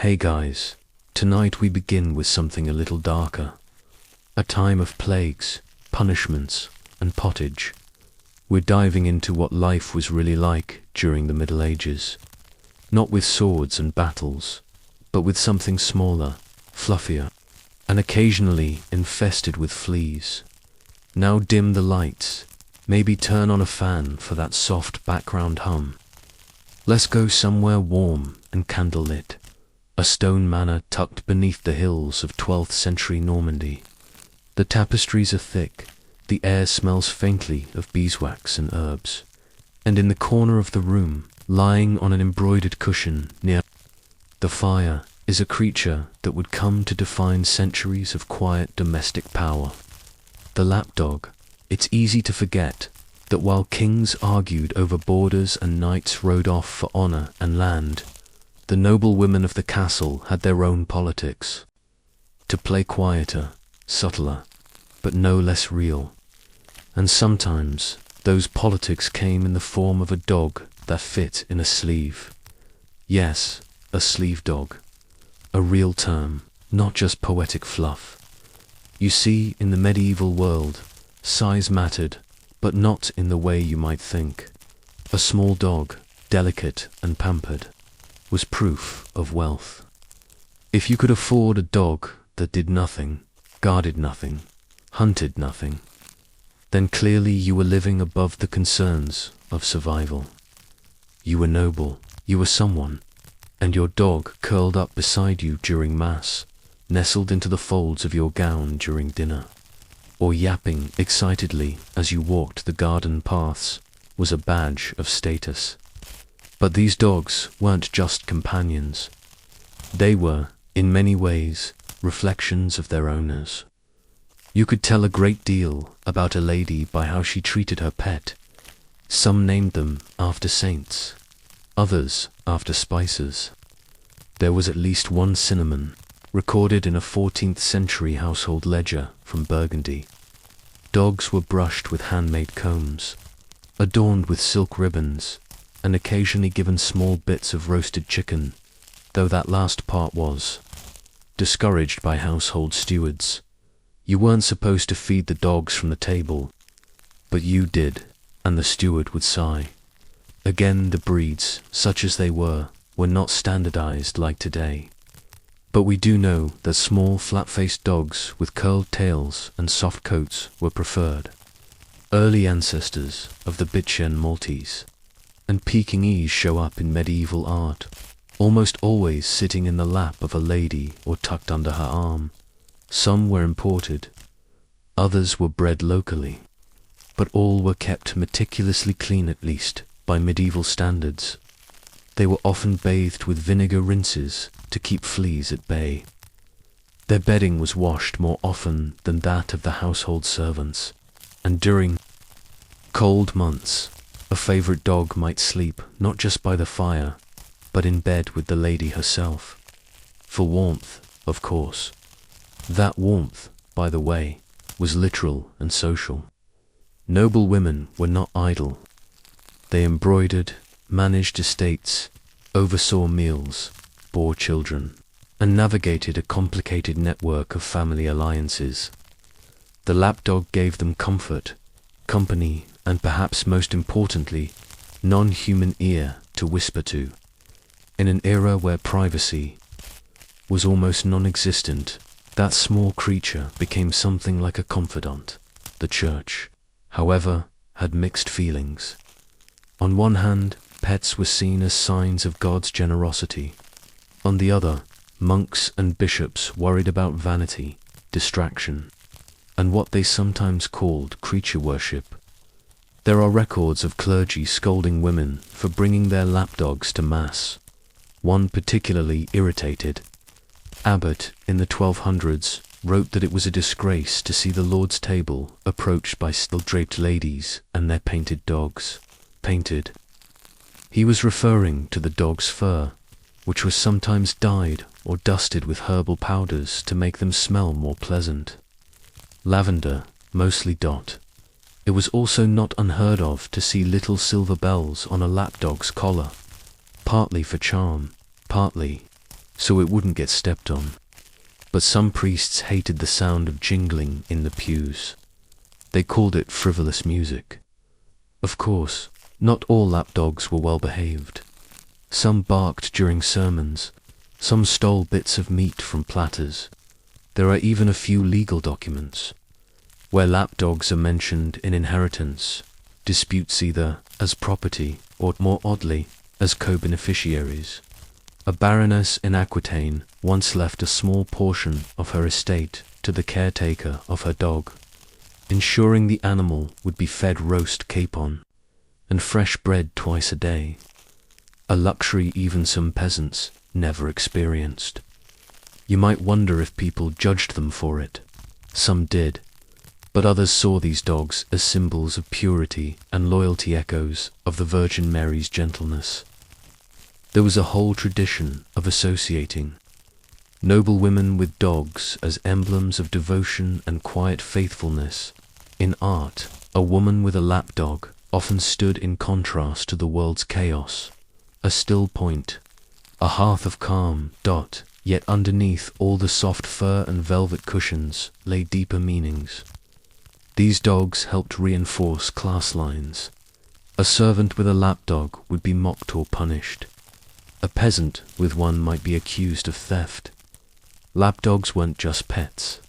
Hey guys, tonight we begin with something a little darker. A time of plagues, punishments, and pottage. We're diving into what life was really like during the Middle Ages. Not with swords and battles, but with something smaller, fluffier, and occasionally infested with fleas. Now dim the lights, maybe turn on a fan for that soft background hum. Let's go somewhere warm and candlelit. A stone manor tucked beneath the hills of 12th century Normandy. The tapestries are thick, the air smells faintly of beeswax and herbs, and in the corner of the room, lying on an embroidered cushion near the fire, is a creature that would come to define centuries of quiet domestic power. The lapdog. It's easy to forget that while kings argued over borders and knights rode off for honor and land, the noble women of the castle had their own politics. To play quieter, subtler, but no less real. And sometimes those politics came in the form of a dog that fit in a sleeve. Yes, a sleeve dog. A real term, not just poetic fluff. You see, in the medieval world, size mattered, but not in the way you might think. A small dog, delicate and pampered, was proof of wealth. If you could afford a dog that did nothing, guarded nothing, hunted nothing, then clearly you were living above the concerns of survival. You were noble, you were someone, and your dog curled up beside you during mass, nestled into the folds of your gown during dinner, or yapping excitedly as you walked the garden paths was a badge of status. But these dogs weren't just companions. They were, in many ways, reflections of their owners. You could tell a great deal about a lady by how she treated her pet. Some named them after saints, others after spices. There was at least one cinnamon, recorded in a 14th century household ledger from Burgundy. Dogs were brushed with handmade combs, adorned with silk ribbons, and occasionally given small bits of roasted chicken, though that last part was discouraged by household stewards. You weren't supposed to feed the dogs from the table, but you did, and the steward would sigh. Again, the breeds, such as they were not standardized like today. But we do know that small, flat-faced dogs with curled tails and soft coats were preferred. Early ancestors of the Bichon Maltese and Pekingese show up in medieval art, almost always sitting in the lap of a lady or tucked under her arm. Some were imported, others were bred locally, but all were kept meticulously clean, at least by medieval standards. They were often bathed with vinegar rinses to keep fleas at bay. Their bedding was washed more often than that of the household servants, and during cold months, a favorite dog might sleep not just by the fire, but in bed with the lady herself. For warmth, of course. That warmth, by the way, was literal and social. Noble women were not idle. They embroidered, managed estates, oversaw meals, bore children, and navigated a complicated network of family alliances. The lapdog gave them comfort, company, and perhaps most importantly, non-human ear to whisper to. In an era where privacy was almost non-existent, that small creature became something like a confidant. The church, however, had mixed feelings. On one hand, pets were seen as signs of God's generosity. On the other, monks and bishops worried about vanity, distraction, and what they sometimes called creature worship. There are records of clergy scolding women for bringing their lapdogs to mass. One particularly irritated abbot in the 1200s wrote that it was a disgrace to see the Lord's table approached by still-draped ladies and their painted dogs. Painted. He was referring to the dog's fur, which was sometimes dyed or dusted with herbal powders to make them smell more pleasant. Lavender, mostly dot. It was also not unheard of to see little silver bells on a lapdog's collar, partly for charm, partly so it wouldn't get stepped on. But some priests hated the sound of jingling in the pews. They called it frivolous music. Of course, not all lapdogs were well behaved. Some barked during sermons, some stole bits of meat from platters. There are even a few legal documents where lapdogs are mentioned in inheritance, disputes either as property or, more oddly, as co-beneficiaries. A baroness in Aquitaine once left a small portion of her estate to the caretaker of her dog, ensuring the animal would be fed roast capon and fresh bread twice a day, a luxury even some peasants never experienced. You might wonder if people judged them for it. Some did, but others saw these dogs as symbols of purity and loyalty, echoes of the Virgin Mary's gentleness. There was a whole tradition of associating noble women with dogs as emblems of devotion and quiet faithfulness. In art, a woman with a lapdog often stood in contrast to the world's chaos, a still point, a hearth of calm. Yet underneath all the soft fur and velvet cushions lay deeper meanings. These dogs helped reinforce class lines. A servant with a lapdog would be mocked or punished. A peasant with one might be accused of theft. Lapdogs weren't just pets.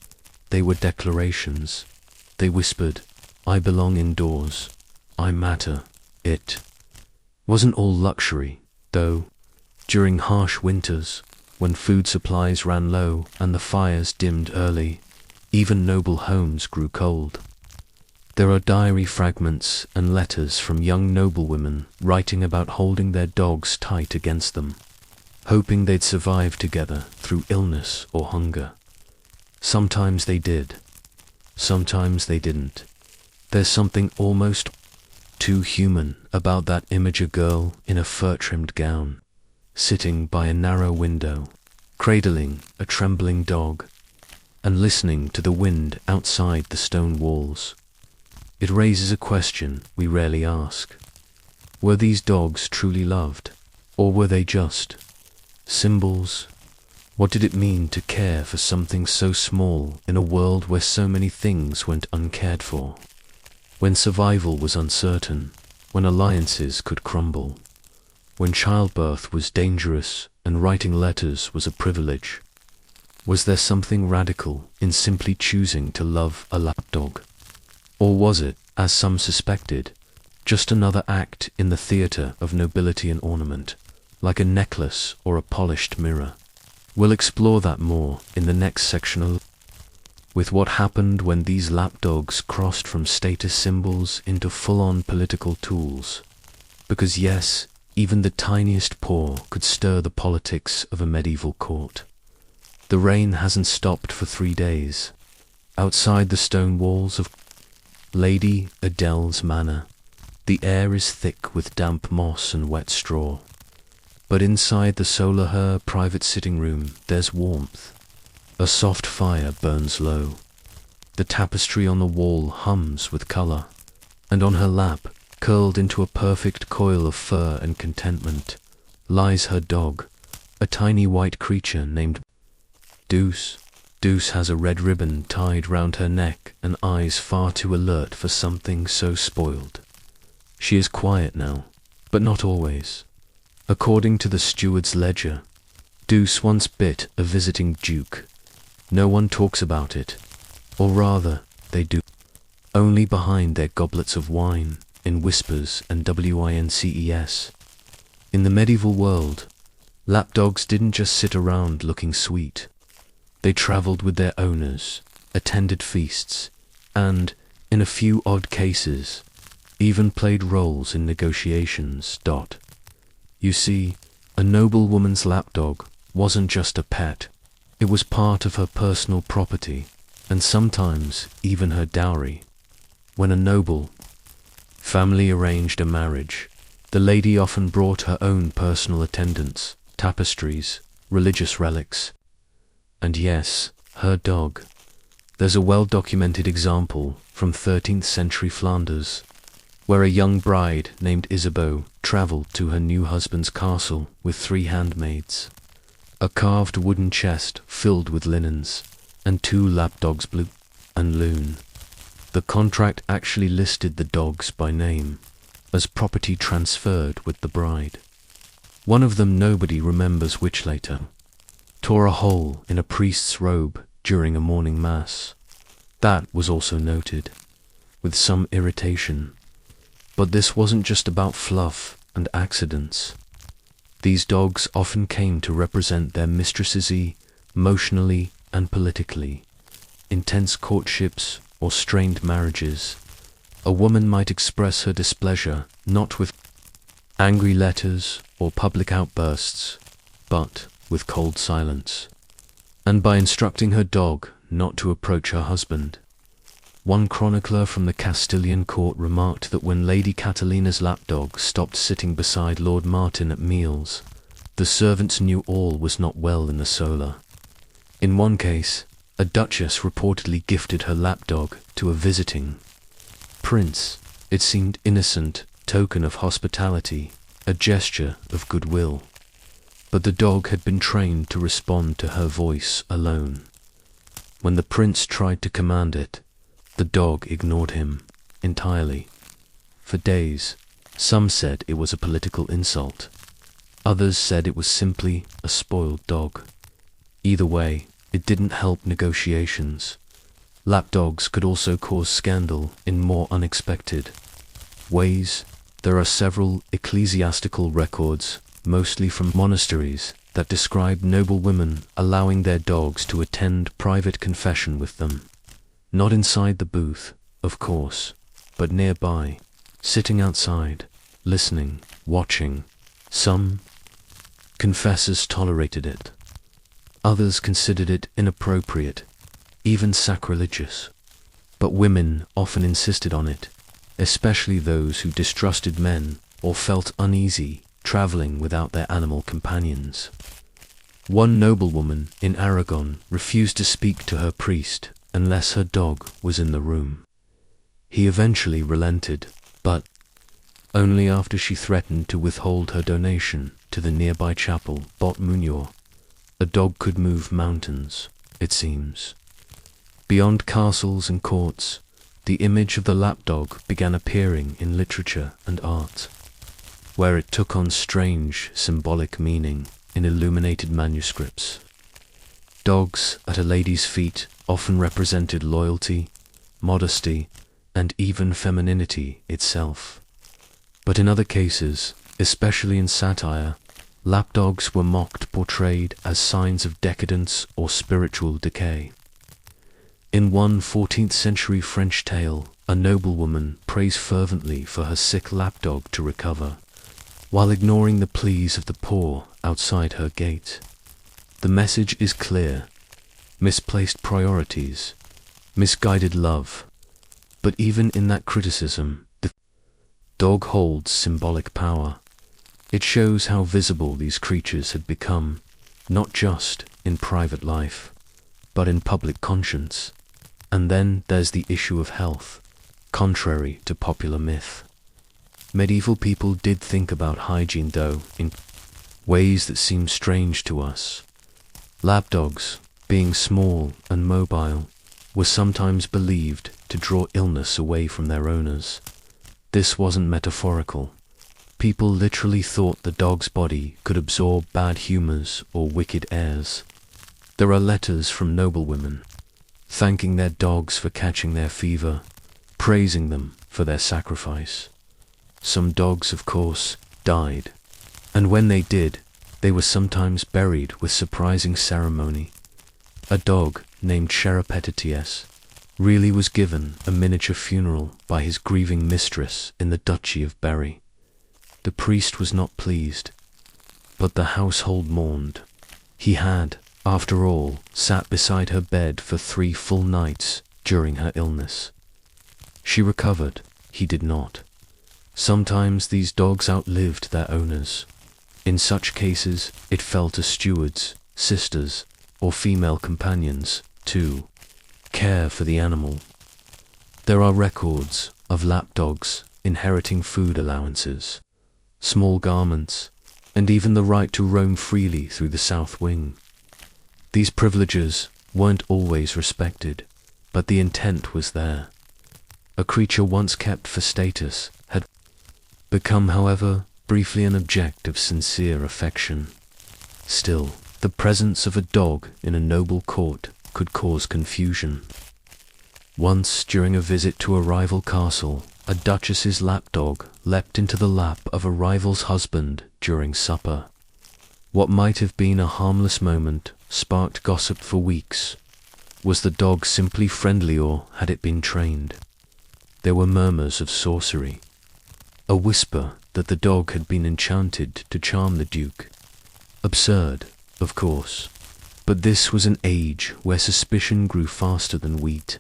They were declarations. They whispered, "I belong indoors. I matter." It wasn't all luxury, though. During harsh winters, when food supplies ran low and the fires dimmed early, even noble homes grew cold. There are diary fragments and letters from young noblewomen writing about holding their dogs tight against them, hoping they'd survive together through illness or hunger. Sometimes they did, sometimes they didn't. There's something almost too human about that image, a girl in a fur-trimmed gown, sitting by a narrow window, cradling a trembling dog, and listening to the wind outside the stone walls. It raises a question we rarely ask. Were these dogs truly loved, or were they just symbols? What did it mean to care for something so small in a world where so many things went uncared for? When survival was uncertain, when alliances could crumble, when childbirth was dangerous and writing letters was a privilege, was there something radical in simply choosing to love a lapdog? Or was it, as some suspected, just another act in the theatre of nobility and ornament, like a necklace or a polished mirror? We'll explore that more in the next section with what happened when these lapdogs crossed from status symbols into full-on political tools. Because yes, even the tiniest paw could stir the politics of a medieval court. The rain hasn't stopped for 3 days. Outside the stone walls of Lady Adele's manor, the air is thick with damp moss and wet straw. But inside the Solaher private sitting room, there's warmth. A soft fire burns low. The tapestry on the wall hums with color, and on her lap, curled into a perfect coil of fur and contentment, lies her dog, a tiny white creature named Deuce. Deuce has a red ribbon tied round her neck and eyes far too alert for something so spoiled. She is quiet now, but not always. According to the steward's ledger, Deuce once bit a visiting duke. No one talks about it, or rather, they do, only behind their goblets of wine, in whispers and winces. In the medieval world, lapdogs didn't just sit around looking sweet. They traveled with their owners, attended feasts, and, in a few odd cases, even played roles in negotiations. You see, a noblewoman's lapdog wasn't just a pet. It was part of her personal property, and sometimes even her dowry. When a noble family arranged a marriage, the lady often brought her own personal attendants, tapestries, religious relics, and yes, her dog. There's a well-documented example from 13th century Flanders, where a young bride named Isabeau travelled to her new husband's castle with 3 handmaids. a carved wooden chest filled with linens, and 2 lapdogs, Blue and Loon. The contract actually listed the dogs by name, as property transferred with the bride. One of them, nobody remembers which, later tore a hole in a priest's robe during a morning mass. That was also noted, with some irritation. But this wasn't just about fluff and accidents. These dogs often came to represent their mistresses emotionally and politically. Intense courtships or strained marriages. A woman might express her displeasure not with angry letters or public outbursts, but with cold silence, and by instructing her dog not to approach her husband. One chronicler from the Castilian court remarked that when Lady Catalina's lapdog stopped sitting beside Lord Martin at meals, the servants knew all was not well in the solar. In one case, a duchess reportedly gifted her lapdog to a visiting prince. It seemed innocent token of hospitality, a gesture of goodwill. But the dog had been trained to respond to her voice alone. When the prince tried to command it, the dog ignored him entirely. For days, some said it was a political insult. Others said it was simply a spoiled dog. Either way, it didn't help negotiations. Lapdogs could also cause scandal in more unexpected ways. There are several ecclesiastical records, mostly from monasteries, that describe noble women allowing their dogs to attend private confession with them. Not inside the booth, of course, but nearby, sitting outside, listening, watching. Some confessors tolerated it. Others considered it inappropriate, even sacrilegious. But women often insisted on it, especially those who distrusted men or felt uneasy traveling without their animal companions. One noblewoman in Aragon refused to speak to her priest unless her dog was in the room. He eventually relented, but only after she threatened to withhold her donation to the nearby chapel, Bot Munyor. A dog could move mountains, it seems. Beyond castles and courts, the image of the lapdog began appearing in literature and art, where it took on strange symbolic meaning in illuminated manuscripts. Dogs at a lady's feet often represented loyalty, modesty, and even femininity itself. But in other cases, especially in satire, lapdogs were mocked, portrayed as signs of decadence or spiritual decay. In one 14th century French tale, a noblewoman prays fervently for her sick lapdog to recover, while ignoring the pleas of the poor outside her gate. The message is clear: misplaced priorities, misguided love. But even in that criticism, the dog holds symbolic power. It shows how visible these creatures had become, not just in private life, but in public conscience. And then there's the issue of health, contrary to popular myth. Medieval people did think about hygiene, though, in ways that seem strange to us. Lapdogs, being small and mobile, were sometimes believed to draw illness away from their owners. This wasn't metaphorical. People literally thought the dog's body could absorb bad humors or wicked airs. There are letters from noblewomen, thanking their dogs for catching their fever, praising them for their sacrifice. Some dogs, of course, died, and when they did, they were sometimes buried with surprising ceremony. A dog named Sherapetites really was given a miniature funeral by his grieving mistress in the Duchy of Berry. The priest was not pleased, but the household mourned. He had, after all, sat beside her bed for 3 full nights during her illness. She recovered, he did not. Sometimes these dogs outlived their owners. In such cases, it fell to stewards, sisters, or female companions to care for the animal. There are records of lapdogs inheriting food allowances, small garments, and even the right to roam freely through the south wing. These privileges weren't always respected, but the intent was there. A creature once kept for status had become, however, briefly an object of sincere affection. Still, the presence of a dog in a noble court could cause confusion. Once, during a visit to a rival castle, a duchess's lapdog leapt into the lap of a rival's husband during supper. What might have been a harmless moment sparked gossip for weeks. Was the dog simply friendly, or had it been trained? There were murmurs of sorcery. A whisper that the dog had been enchanted to charm the duke. Absurd, of course, but this was an age where suspicion grew faster than wheat,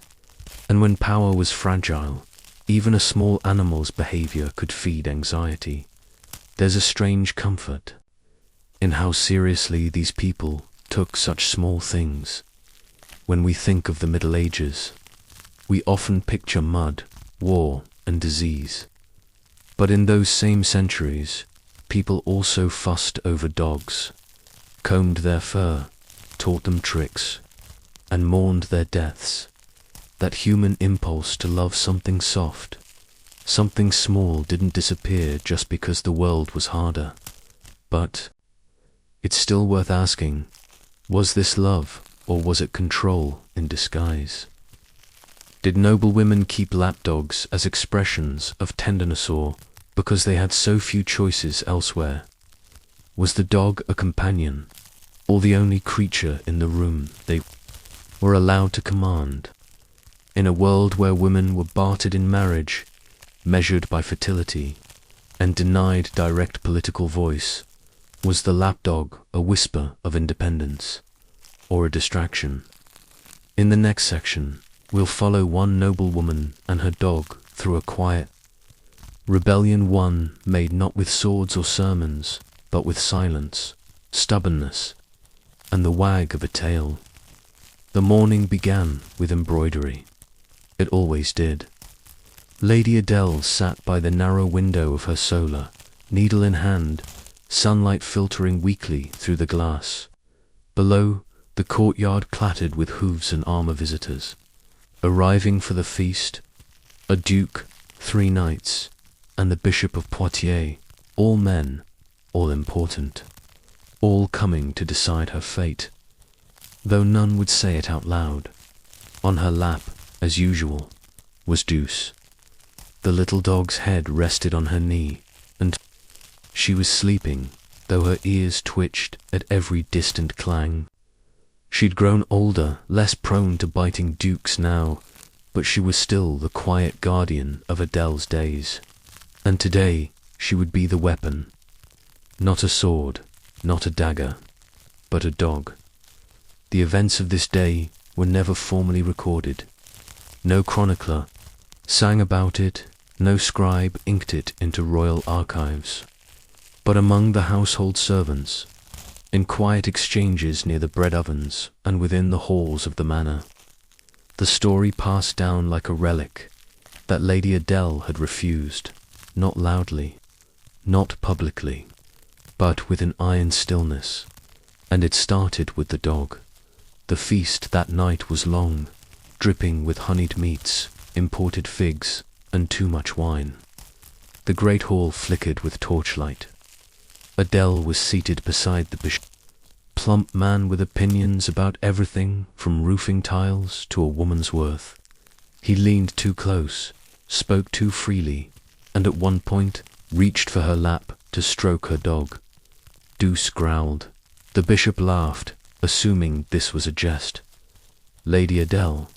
and when power was fragile, even a small animal's behavior could feed anxiety. There's a strange comfort in how seriously these people took such small things. When we think of the Middle Ages, we often picture mud, war, and disease. But in those same centuries, people also fussed over dogs, combed their fur, taught them tricks, and mourned their deaths. That human impulse to love something soft, something small, didn't disappear just because the world was harder. But it's still worth asking, was this love, or was it control in disguise? Did noble women keep lapdogs as expressions of tenderness, or because they had so few choices elsewhere? Was the dog a companion, or the only creature in the room they were allowed to command? In a world where women were bartered in marriage, measured by fertility, and denied direct political voice, was the lapdog a whisper of independence, or a distraction? In the next section, we'll follow one noble woman and her dog through a quiet rebellion, one made not with swords or sermons, but with silence, stubbornness, and the wag of a tail. The morning began with embroidery. It always did. Lady Adele sat by the narrow window of her solar, needle in hand, sunlight filtering weakly through the glass. Below, the courtyard clattered with hooves and armor visitors, arriving for the feast: a duke, 3 knights, and the Bishop of Poitiers, all men, all important, all coming to decide her fate, though none would say it out loud. On her lap, as usual, was Deuce. The little dog's head rested on her knee, and she was sleeping, though her ears twitched at every distant clang. She'd grown older, less prone to biting dukes now, but she was still the quiet guardian of Adele's days. And today she would be the weapon. Not a sword, not a dagger, but a dog. The events of this day were never formally recorded. No chronicler sang about it, no scribe inked it into royal archives. But among the household servants, in quiet exchanges near the bread ovens and within the halls of the manor, the story passed down like a relic that Lady Adele had refused, not loudly, not publicly, but with an iron stillness. And it started with the dog. The feast that night was long, dripping with honeyed meats, imported figs, and too much wine. The great hall flickered with torchlight. Adele was seated beside the bishop, plump man with opinions about everything from roofing tiles to a woman's worth. He leaned too close, spoke too freely, and at one point reached for her lap to stroke her dog. Deuce growled. The bishop laughed, assuming this was a jest. Lady Adele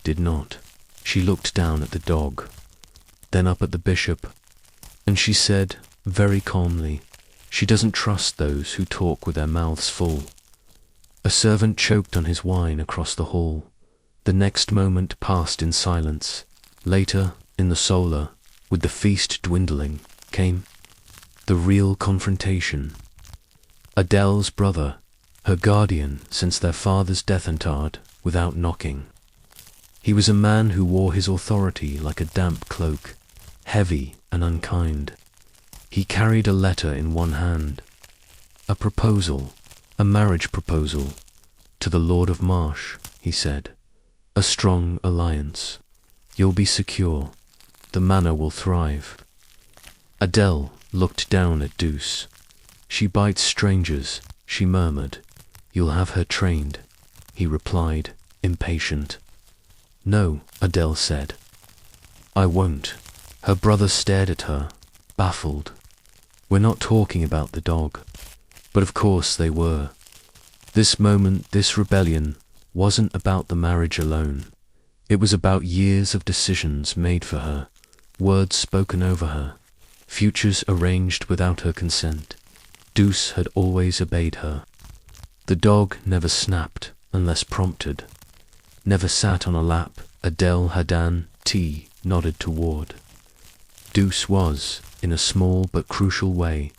did not. She looked down at the dog, then up at the bishop, and she said, very calmly, "She doesn't trust those who talk with their mouths full." A servant choked on his wine across the hall. The next moment passed in silence. Later, in the solar, with the feast dwindling, came the real confrontation. Adele's brother, her guardian since their father's death, entered without knocking. He was a man who wore his authority like a damp cloak, heavy and unkind. He carried a letter in one hand, "A proposal, a marriage proposal, to the Lord of Marsh," he said. "A strong alliance. You'll be secure. The manor will thrive." Adele looked down at Deuce. "She bites strangers," she murmured. "You'll have her trained," he replied, impatient. "No," Adele said. "I won't." Her brother stared at her, baffled. "We're not talking about the dog." But of course they were. This moment, this rebellion, wasn't about the marriage alone. It was about years of decisions made for her, words spoken over her, futures arranged without her consent. Deuce had always obeyed her. The dog never snapped unless prompted, never sat on a lap. Adele Hadan T nodded toward. Deuce was, in a small but crucial way,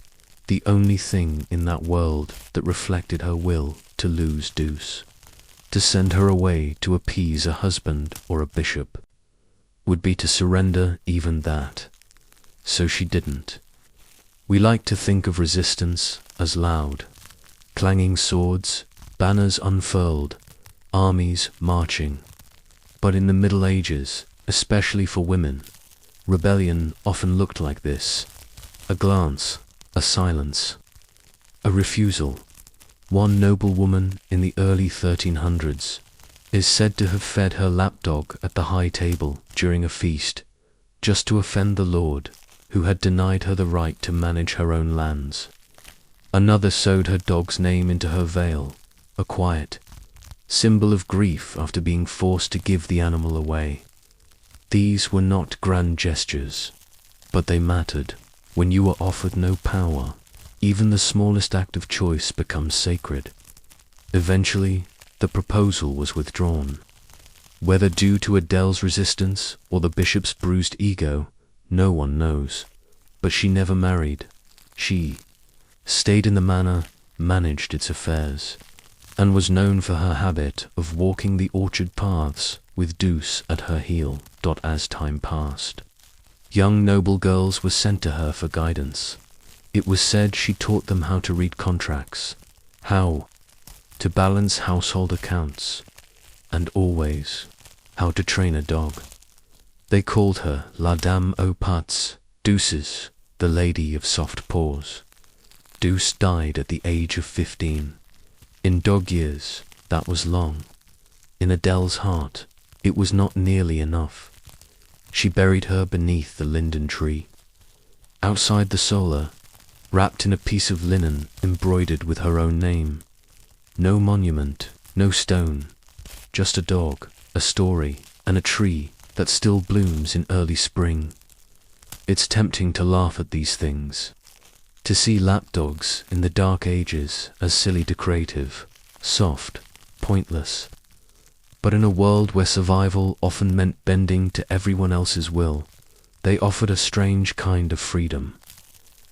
the only thing in that world that reflected her will to lose Deuce. To send her away to appease a husband or a bishop would be to surrender even that. So she didn't. We like to think of resistance as loud, clanging swords, banners unfurled, armies marching. But in the Middle Ages, especially for women, rebellion often looked like this: a glance, a silence, a refusal. One noblewoman in the early 1300s is said to have fed her lapdog at the high table during a feast, just to offend the lord, who had denied her the right to manage her own lands. Another sewed her dog's name into her veil, a quiet symbol of grief after being forced to give the animal away. These were not grand gestures, but they mattered. When you are offered no power, even the smallest act of choice becomes sacred. Eventually, the proposal was withdrawn. Whether due to Adele's resistance or the bishop's bruised ego, no one knows. But she never married. She stayed in the manor, managed its affairs, and was known for her habit of walking the orchard paths with Deuce at her heel. As time passed, young noble girls were sent to her for guidance. It was said she taught them how to read contracts, how to balance household accounts, and always how to train a dog. They called her La Dame aux Pattes, Deuces, the Lady of Soft Paws. Deuce died at the age of 15. In dog years, that was long. In Adele's heart, it was not nearly enough. She buried her beneath the linden tree. Outside the solar, wrapped in a piece of linen embroidered with her own name. No monument, no stone, just a dog, a story, and a tree that still blooms in early spring. It's tempting to laugh at these things, to see lapdogs in the dark ages as silly decorative, soft, pointless. But in a world where survival often meant bending to everyone else's will, they offered a strange kind of freedom.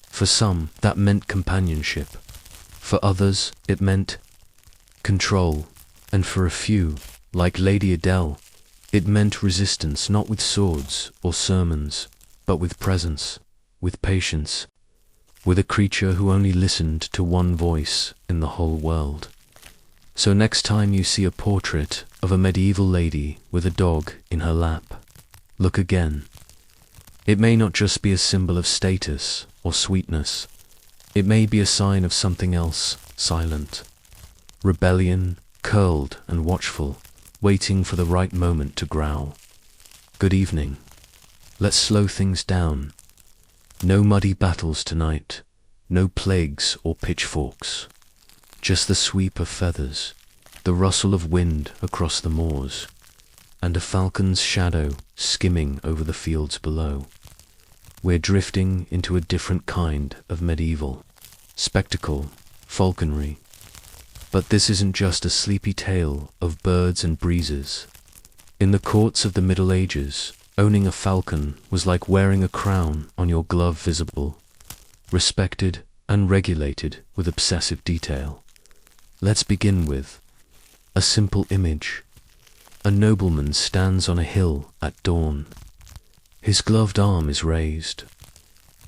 For some, that meant companionship. For others, it meant control. And for a few, like Lady Adele, it meant resistance not with swords or sermons, but with presence, with patience, with a creature who only listened to one voice in the whole world. So next time you see a portrait of a medieval lady with a dog in her lap, look again. It may not just be a symbol of status or sweetness. It may be a sign of something else, silent. Rebellion, curled and watchful, waiting for the right moment to growl. Good evening. Let's slow things down. No muddy battles tonight, no plagues or pitchforks. Just the sweep of feathers, the rustle of wind across the moors, and a falcon's shadow skimming over the fields below. We're drifting into a different kind of medieval spectacle, falconry. But this isn't just a sleepy tale of birds and breezes. In the courts of the Middle Ages, owning a falcon was like wearing a crown on your glove, visible, respected and regulated with obsessive detail. Let's begin with a simple image. A nobleman stands on a hill at dawn. His gloved arm is raised.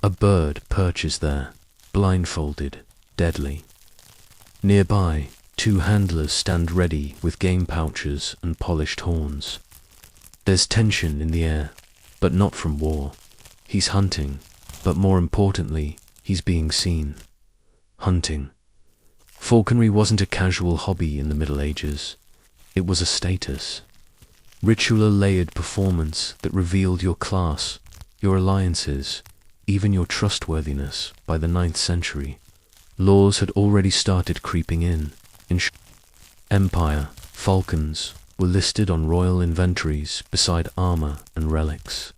A bird perches there, blindfolded, deadly. Nearby, two handlers stand ready with game pouches and polished horns. There's tension in the air, but not from war. He's hunting, but more importantly, he's being seen. Hunting. Falconry wasn't a casual hobby in the Middle Ages. It was a status. Ritual layered performance that revealed your class, your alliances, even your trustworthiness. By the 9th century, laws had already started creeping in. In Empire, falcons were listed on royal inventories beside armor and relics.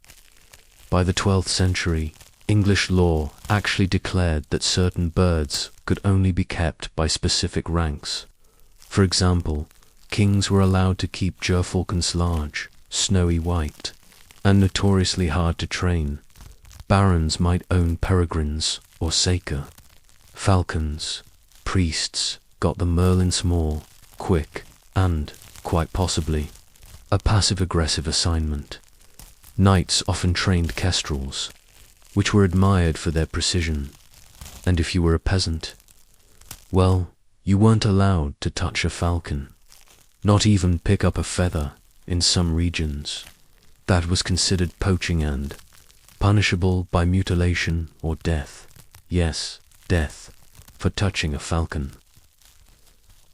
By the 12th century, English law actually declared that certain birds could only be kept by specific ranks. For example, kings were allowed to keep gerfalcons large, snowy white, and notoriously hard to train. Barons might own peregrines or saker. Falcons, priests, got the Merlin small, quick, and, quite possibly, a passive-aggressive assignment. Knights often trained kestrels, which were admired for their precision. And if you were a peasant, well, you weren't allowed to touch a falcon, not even pick up a feather. In some regions, that was considered poaching and punishable by mutilation or death. Yes, death, for touching a falcon.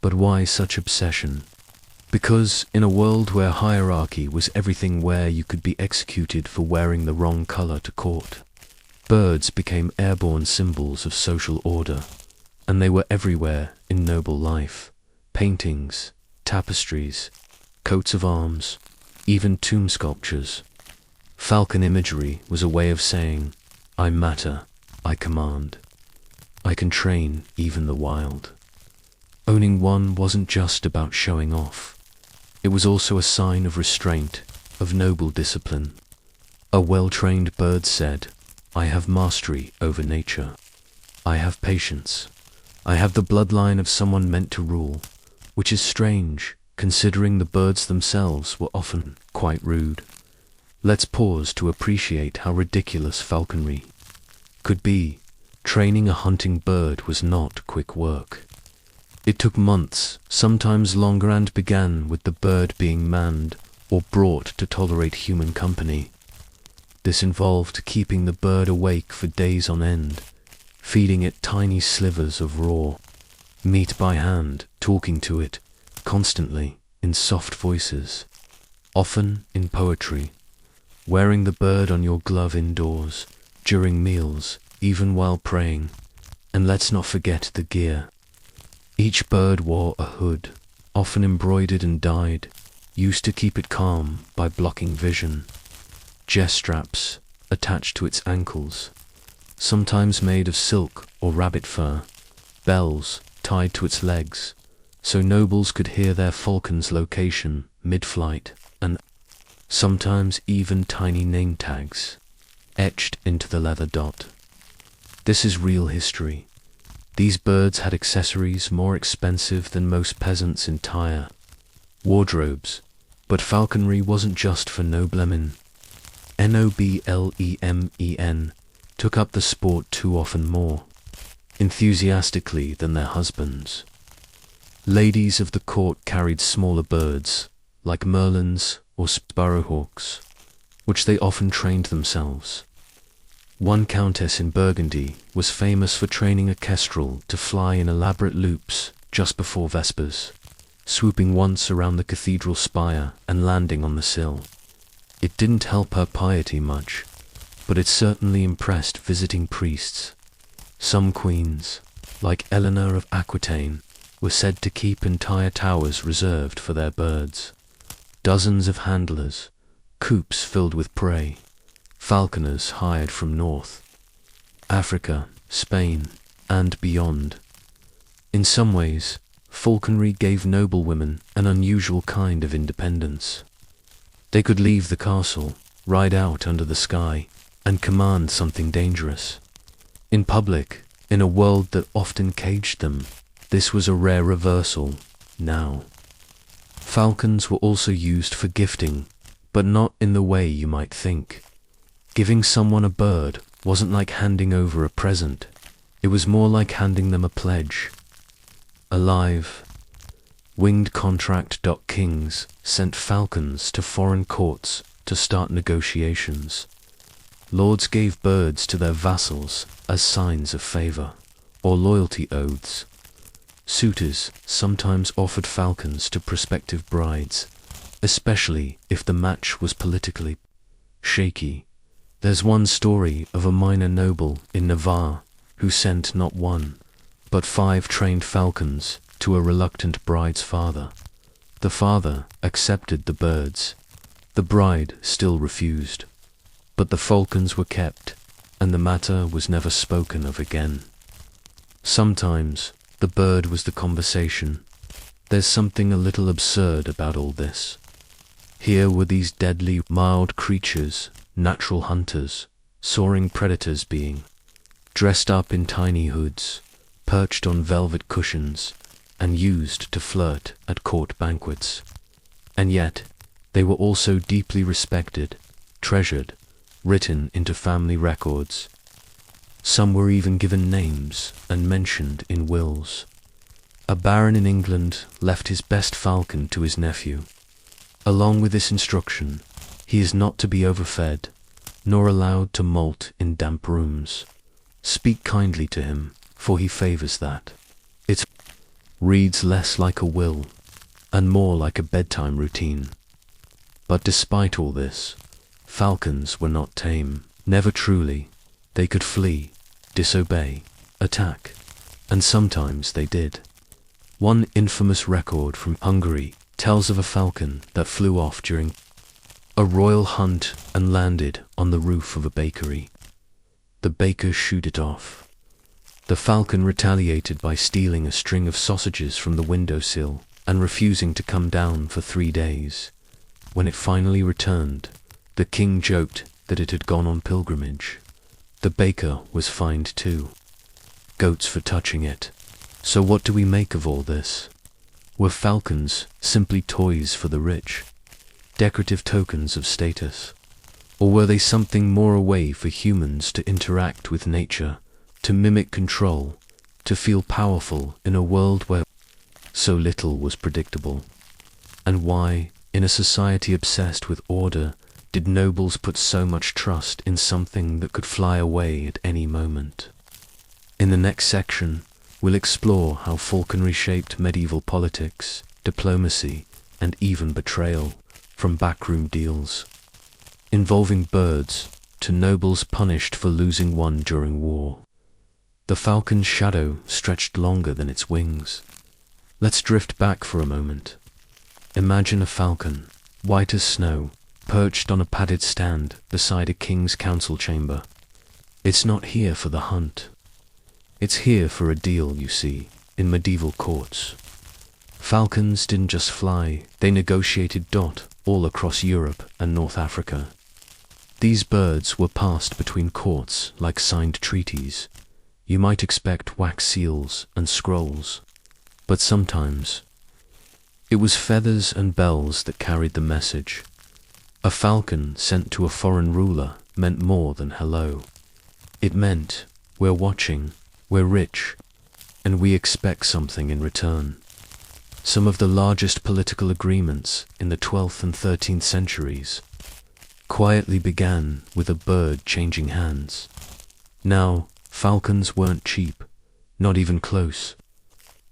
But why such obsession? Because in a world where hierarchy was everything, where you could be executed for wearing the wrong color to court, birds became airborne symbols of social order, and they were everywhere in noble life. Paintings, tapestries, coats of arms, even tomb sculptures. Falcon imagery was a way of saying, I matter, I command, I can train even the wild. Owning one wasn't just about showing off. It was also a sign of restraint, of noble discipline. A well-trained bird said, I have mastery over nature. I have patience. I have the bloodline of someone meant to rule, which is strange, considering the birds themselves were often quite rude. Let's pause to appreciate how ridiculous falconry could be. Training a hunting bird was not quick work. It took months, sometimes longer, and began with the bird being manned or brought to tolerate human company. This involved keeping the bird awake for days on end, feeding it tiny slivers of raw meat by hand, talking to it constantly in soft voices, often in poetry, wearing the bird on your glove indoors, during meals, even while praying. And let's not forget the gear. Each bird wore a hood, often embroidered and dyed, used to keep it calm by blocking vision. Jess straps attached to its ankles, sometimes made of silk or rabbit fur, bells tied to its legs, so nobles could hear their falcon's location mid-flight, and sometimes even tiny name tags etched into the leather dot. This is real history. These birds had accessories more expensive than most peasants' entire wardrobes, but falconry wasn't just for noblemen. Noblemen took up the sport too often more enthusiastically than their husbands. Ladies of the court carried smaller birds, like merlins or sparrowhawks, which they often trained themselves. One countess in Burgundy was famous for training a kestrel to fly in elaborate loops just before vespers, swooping once around the cathedral spire and landing on the sill. It didn't help her piety much, but it certainly impressed visiting priests. Some queens, like Eleanor of Aquitaine, were said to keep entire towers reserved for their birds. Dozens of handlers, coops filled with prey, falconers hired from North Africa, Spain, and beyond. In some ways, falconry gave noblewomen an unusual kind of independence. They could leave the castle, ride out under the sky, and command something dangerous. In public, in a world that often caged them, this was a rare reversal. Now, falcons were also used for gifting, but not in the way you might think. Giving someone a bird wasn't like handing over a present. It was more like handing them a pledge. alive. Winged contract. Kings sent falcons to foreign courts to start negotiations. Lords gave birds to their vassals as signs of favor or loyalty oaths. Suitors sometimes offered falcons to prospective brides, especially if the match was politically shaky. There's one story of a minor noble in Navarre who sent not one, but 5 trained falcons to a reluctant bride's father. The father accepted the birds. The bride still refused. But the falcons were kept, and the matter was never spoken of again. Sometimes the bird was the conversation. There's something a little absurd about all this. Here were these deadly, mild creatures, natural hunters, soaring predators being, dressed up in tiny hoods, perched on velvet cushions, and used to flirt at court banquets. And yet, they were also deeply respected, treasured, written into family records. Some were even given names and mentioned in wills. A baron in England left his best falcon to his nephew. Along with this instruction, he is not to be overfed, nor allowed to molt in damp rooms. Speak kindly to him, for he favors that. It reads less like a will, and more like a bedtime routine. But despite all this, falcons were not tame, never truly. They could flee, disobey, attack, and sometimes they did. One infamous record from Hungary tells of a falcon that flew off during a royal hunt and landed on the roof of a bakery. The baker shot it off. The falcon retaliated by stealing a string of sausages from the windowsill and refusing to come down for 3 days. When it finally returned, the king joked that it had gone on pilgrimage. The baker was fined too. Goats for touching it. So what do we make of all this? Were falcons simply toys for the rich? Decorative tokens of status? Or were they something more, a way for humans to interact with nature, to mimic control, to feel powerful in a world where so little was predictable? And why, in a society obsessed with order, did nobles put so much trust in something that could fly away at any moment? In the next section, we'll explore how falconry shaped medieval politics, diplomacy, and even betrayal, from backroom deals involving birds to nobles punished for losing one during war. The falcon's shadow stretched longer than its wings. Let's drift back for a moment. Imagine a falcon, white as snow, perched on a padded stand beside a king's council chamber. It's not here for the hunt. It's here for a deal, you see, in medieval courts. Falcons didn't just fly, they negotiated all across Europe and North Africa. These birds were passed between courts like signed treaties. You might expect wax seals and scrolls, but sometimes it was feathers and bells that carried the message. A falcon sent to a foreign ruler meant more than hello. It meant, we're watching, we're rich, and we expect something in return. Some of the largest political agreements in the 12th and 13th centuries quietly began with a bird changing hands. Now, falcons weren't cheap, not even close.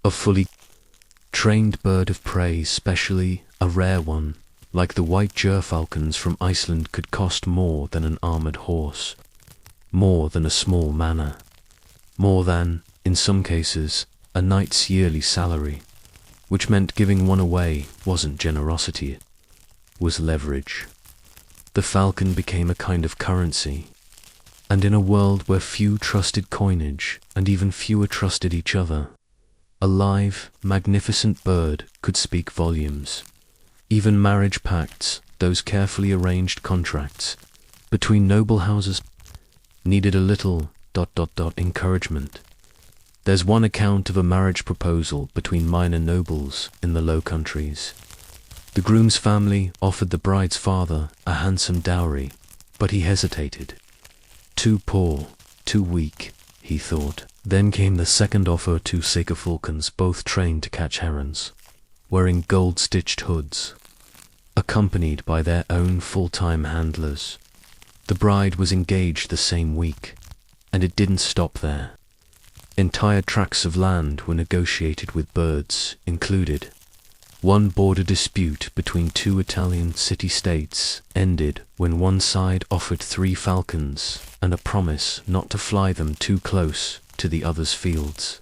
A fully trained bird of prey, especially a rare one, like the white gerfalcons from Iceland, could cost more than an armored horse, more than a small manor, more than, in some cases, a knight's yearly salary, which meant giving one away wasn't generosity, it was leverage. The falcon became a kind of currency, and in a world where few trusted coinage and even fewer trusted each other, a live, magnificent bird could speak volumes. Even marriage pacts, those carefully arranged contracts between noble houses, needed a little ... encouragement. There's one account of a marriage proposal between minor nobles in the Low Countries. The groom's family offered the bride's father a handsome dowry, but he hesitated. Too poor, too weak, he thought. Then came the second offer, two Seeker falcons, both trained to catch herons, wearing gold-stitched hoods, accompanied by their own full-time handlers. The bride was engaged the same week, and it didn't stop there. Entire tracts of land were negotiated with birds included. One border dispute between two Italian city-states ended when one side offered 3 falcons and a promise not to fly them too close to the other's fields.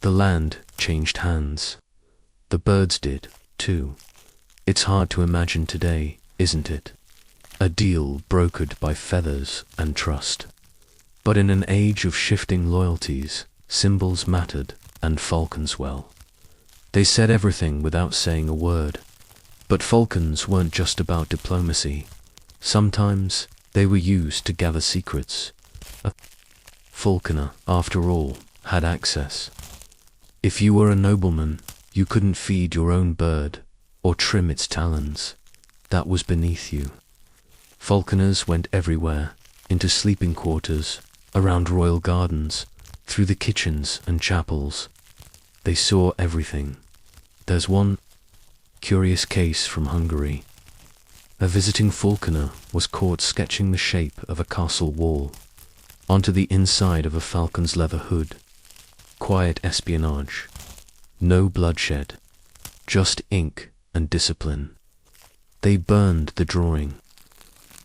The land changed hands. The birds did, too. It's hard to imagine today, isn't it? A deal brokered by feathers and trust. But in an age of shifting loyalties, symbols mattered, and falcons well. They said everything without saying a word. But falcons weren't just about diplomacy. Sometimes they were used to gather secrets. A falconer, after all, had access. If you were a nobleman, you couldn't feed your own bird or trim its talons. That was beneath you. Falconers went everywhere, into sleeping quarters, around royal gardens, through the kitchens and chapels. They saw everything. There's one curious case from Hungary. A visiting falconer was caught sketching the shape of a castle wall onto the inside of a falcon's leather hood. Quiet espionage. No bloodshed. Just ink and discipline. They burned the drawing.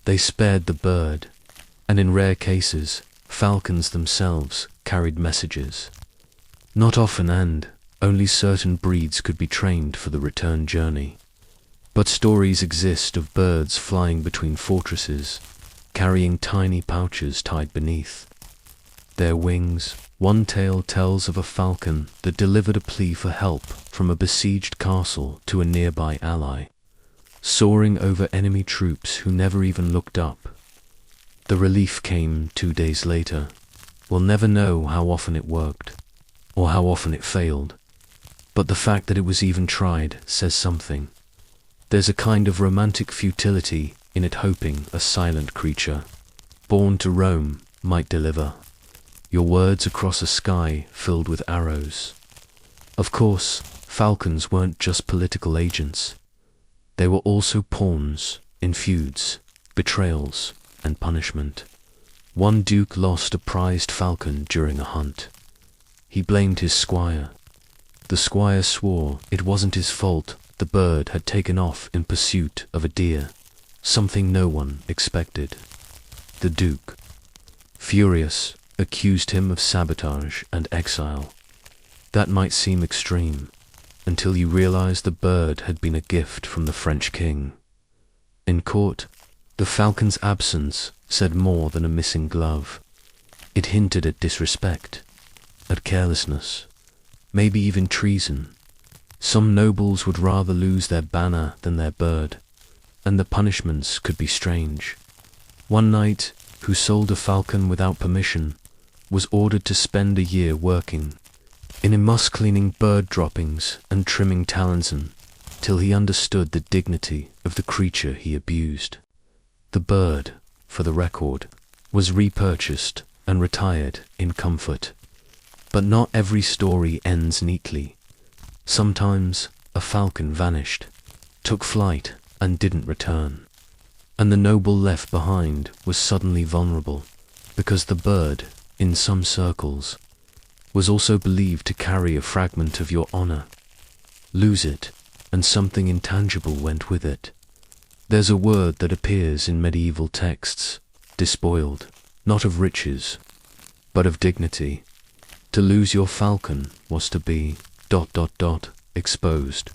They spared the bird, and in rare cases, falcons themselves carried messages. Not often, and only certain breeds could be trained for the return journey. But stories exist of birds flying between fortresses, carrying tiny pouches tied beneath their wings. One tale tells of a falcon that delivered a plea for help from a besieged castle to a nearby ally, soaring over enemy troops who never even looked up. The relief came 2 days later. We'll never know how often it worked, or how often it failed, but the fact that it was even tried says something. There's a kind of romantic futility in it, hoping a silent creature, born to roam, might deliver your words across a sky filled with arrows. Of course, falcons weren't just political agents. They were also pawns in feuds, betrayals, and punishment. One duke lost a prized falcon during a hunt. He blamed his squire. The squire swore it wasn't his fault. The bird had taken off in pursuit of a deer, something no one expected. The duke, furious, accused him of sabotage and exile. That might seem extreme, until you realize the bird had been a gift from the French king. In court, the falcon's absence said more than a missing glove. It hinted at disrespect, at carelessness, maybe even treason. Some nobles would rather lose their banner than their bird, and the punishments could be strange. One knight, who sold a falcon without permission, was ordered to spend a year working in immersive cleaning bird droppings and trimming talons till he understood the dignity of the creature he abused. The bird, for the record, was repurchased and retired in comfort. But not every story ends neatly. Sometimes a falcon vanished, took flight, and didn't return. And the noble left behind was suddenly vulnerable, because the bird, in some circles, was also believed to carry a fragment of your honor. Lose it, and something intangible went with it. There's a word that appears in medieval texts, despoiled, not of riches, but of dignity. To lose your falcon was to be ... exposed.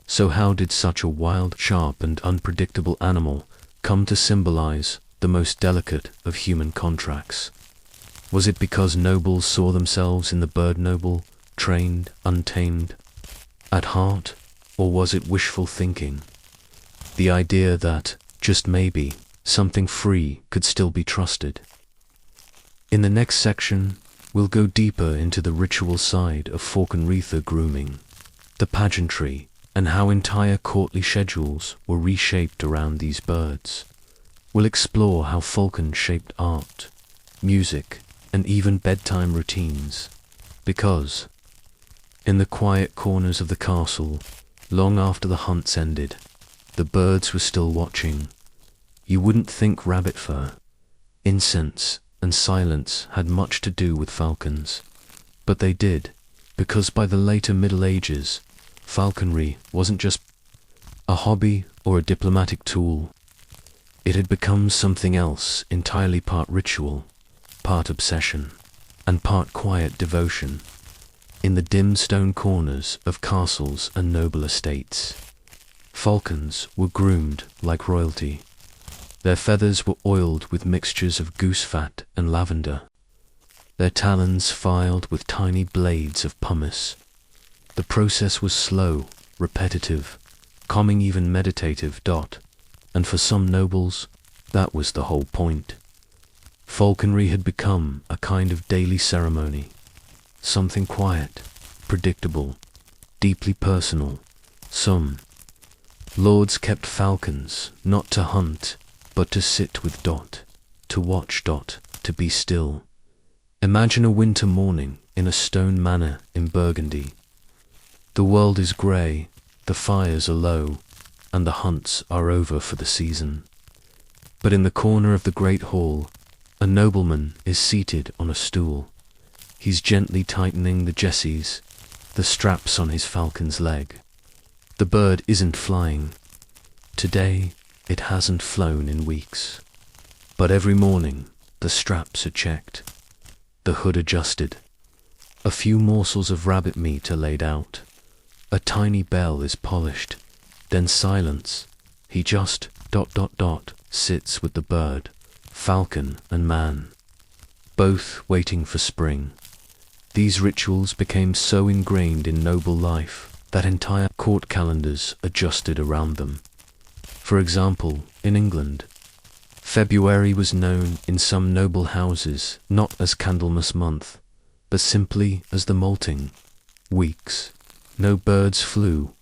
So how did such a wild, sharp, and unpredictable animal come to symbolize the most delicate of human contracts? Was it because nobles saw themselves in the bird, noble, trained, untamed, at heart, or was it wishful thinking? The idea that, just maybe, something free could still be trusted. In the next section, we'll go deeper into the ritual side of falcon wreather grooming, the pageantry, and how entire courtly schedules were reshaped around these birds. We'll explore how falcons shaped art, music, and even bedtime routines. Because, in the quiet corners of the castle, long after the hunts ended, the birds were still watching. You wouldn't think rabbit fur, incense, and silence had much to do with falcons, but they did, because by the later Middle Ages, falconry wasn't just a hobby or a diplomatic tool. It had become something else, entirely part ritual, part obsession, and part quiet devotion. In the dim stone corners of castles and noble estates, falcons were groomed like royalty. Their feathers were oiled with mixtures of goose fat and lavender, their talons filed with tiny blades of pumice. The process was slow, repetitive, calming, even meditative. And for some nobles, that was the whole point. Falconry had become a kind of daily ceremony, something quiet, predictable, deeply personal. Some lords kept falcons not to hunt, but to sit with to watch to be still. Imagine a winter morning in a stone manor in Burgundy. The world is grey, the fires are low, and the hunts are over for the season. But in the corner of the great hall, a nobleman is seated on a stool. He's gently tightening the jesses, the straps on his falcon's leg. The bird isn't flying. Today, it hasn't flown in weeks. But every morning, the straps are checked, the hood adjusted. A few morsels of rabbit meat are laid out. A tiny bell is polished. Then silence. He just sits with the bird, falcon and man, both waiting for spring. These rituals became so ingrained in noble life that entire court calendars adjusted around them. For example, in England, February was known in some noble houses not as Candlemas month, but simply as the molting weeks. No birds flew,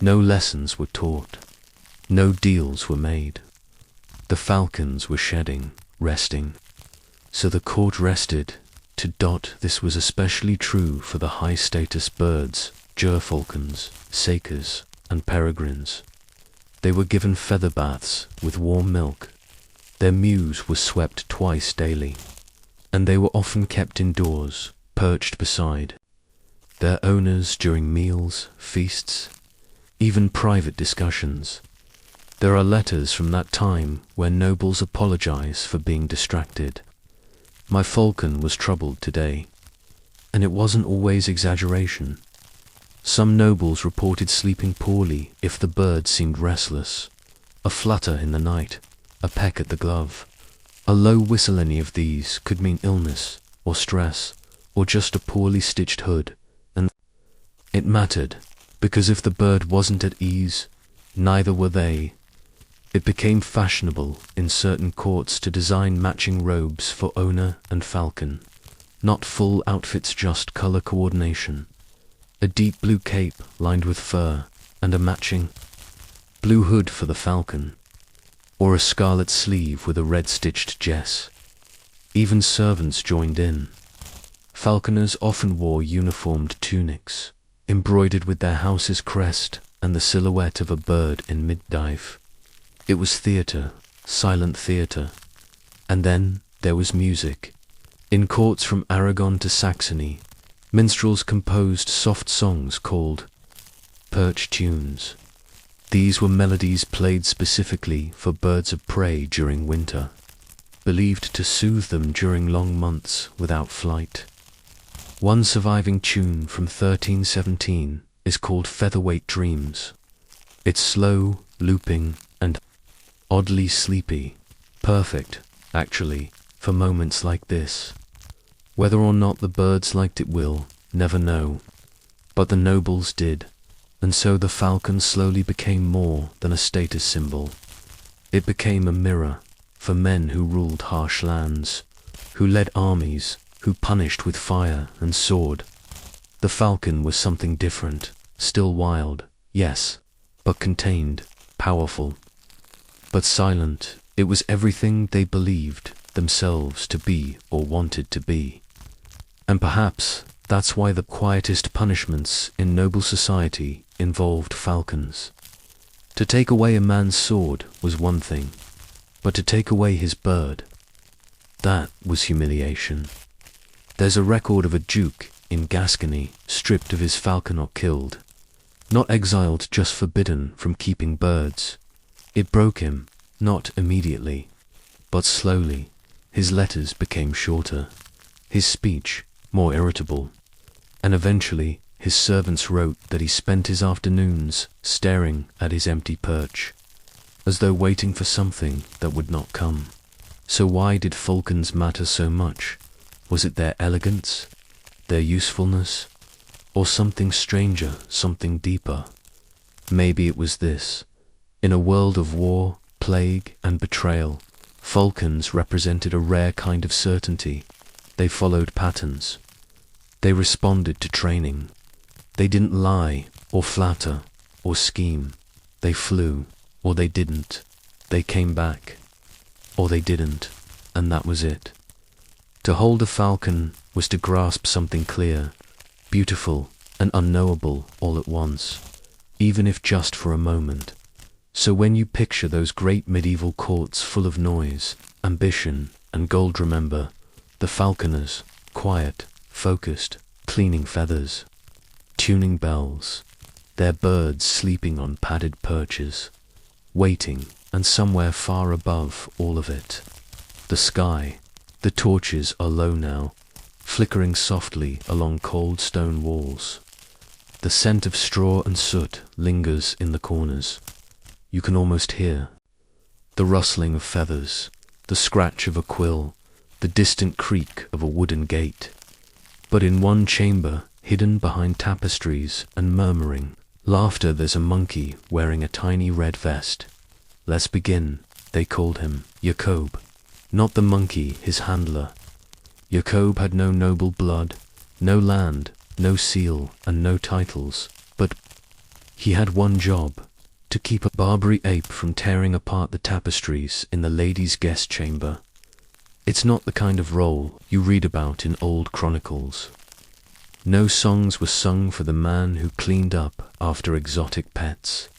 no lessons were taught, no deals were made. The falcons were shedding, resting. So the court rested. This was especially true for the high-status birds, gerfalcons, sakers, and peregrines. They were given feather baths with warm milk. Their mews were swept twice daily, and they were often kept indoors, perched beside their owners during meals, feasts, even private discussions. There are letters from that time where nobles apologize for being distracted. My falcon was troubled today, and it wasn't always exaggeration. Some nobles reported sleeping poorly if the bird seemed restless, a flutter in the night, a peck at the glove. A low whistle. Any of these could mean illness, or stress, or just a poorly stitched hood. And it mattered, because if the bird wasn't at ease, neither were they. It became fashionable in certain courts to design matching robes for owner and falcon. Not full outfits, just color coordination. A deep blue cape lined with fur, and a matching blue hood for the falcon, or a scarlet sleeve with a red-stitched jess. Even servants joined in. Falconers often wore uniformed tunics, embroidered with their house's crest and the silhouette of a bird in mid-dive. It was theatre, silent theatre. And then there was music. In courts from Aragon to Saxony, minstrels composed soft songs called perch tunes. These were melodies played specifically for birds of prey during winter, believed to soothe them during long months without flight. One surviving tune from 1317 is called Featherweight Dreams. It's slow, looping, and oddly sleepy. Perfect, actually, for moments like this. Whether or not the birds liked it, we'll never know. But the nobles did. And so the falcon slowly became more than a status symbol. It became a mirror for men who ruled harsh lands, who led armies, who punished with fire and sword. The falcon was something different, still wild, yes, but contained, powerful, but silent. It was everything they believed themselves to be or wanted to be. And perhaps that's why the quietest punishments in noble society involved falcons. To take away a man's sword was one thing, but to take away his bird, that was humiliation. There's a record of a duke in Gascony stripped of his falcon or killed, not exiled, just forbidden from keeping birds. It broke him, not immediately, but slowly. His letters became shorter, his speech more irritable, and eventually his servants wrote that he spent his afternoons staring at his empty perch, as though waiting for something that would not come. So why did falcons matter so much? Was it their elegance, their usefulness, or something stranger, something deeper? Maybe it was this. In a world of war, plague, and betrayal, falcons represented a rare kind of certainty. They followed patterns. They responded to training. They didn't lie, or flatter, or scheme. They flew, or they didn't. They came back, or they didn't, and that was it. To hold a falcon was to grasp something clear, beautiful, and unknowable all at once, even if just for a moment. So when you picture those great medieval courts full of noise, ambition, and gold, remember the falconers, quiet, focused, cleaning feathers, tuning bells, their birds sleeping on padded perches, waiting, and somewhere far above all of it, the sky. The torches are low now, flickering softly along cold stone walls. The scent of straw and soot lingers in the corners. You can almost hear the rustling of feathers, the scratch of a quill, the distant creak of a wooden gate. But in one chamber, hidden behind tapestries and murmuring laughter, there's a monkey wearing a tiny red vest. Let's begin. They called him Jacob. Not the monkey, his handler. Jacob had no noble blood, no land, no seal, and no titles, but he had one job: to keep a Barbary ape from tearing apart the tapestries in the ladies' guest chamber. It's not the kind of role you read about in old chronicles. No songs were sung for the man who cleaned up after exotic pets.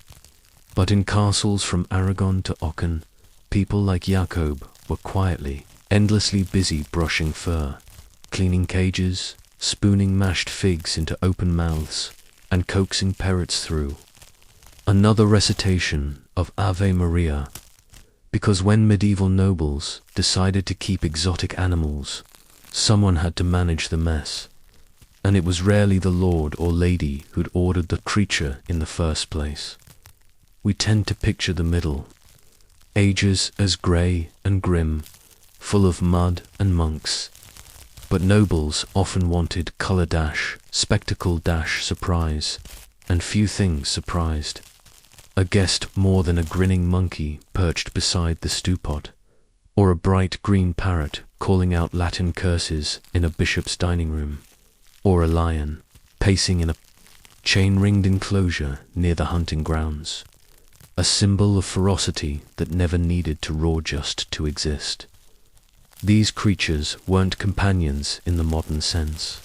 But in castles from Aragon to Aachen, people like Jacob were quietly, endlessly busy brushing fur, cleaning cages, spooning mashed figs into open mouths, and coaxing parrots through. Another recitation of Ave Maria, because when medieval nobles decided to keep exotic animals, someone had to manage the mess, and it was rarely the lord or lady who'd ordered the creature in the first place. We tend to picture the middle, ages as grey and grim, full of mud and monks. But nobles often wanted colour dash, spectacle dash, surprise, and few things surprised a guest more than a grinning monkey perched beside the stew-pot, or a bright green parrot calling out Latin curses in a bishop's dining room, or a lion pacing in a chain-ringed enclosure near the hunting grounds. A symbol of ferocity that never needed to roar just to exist. These creatures weren't companions in the modern sense.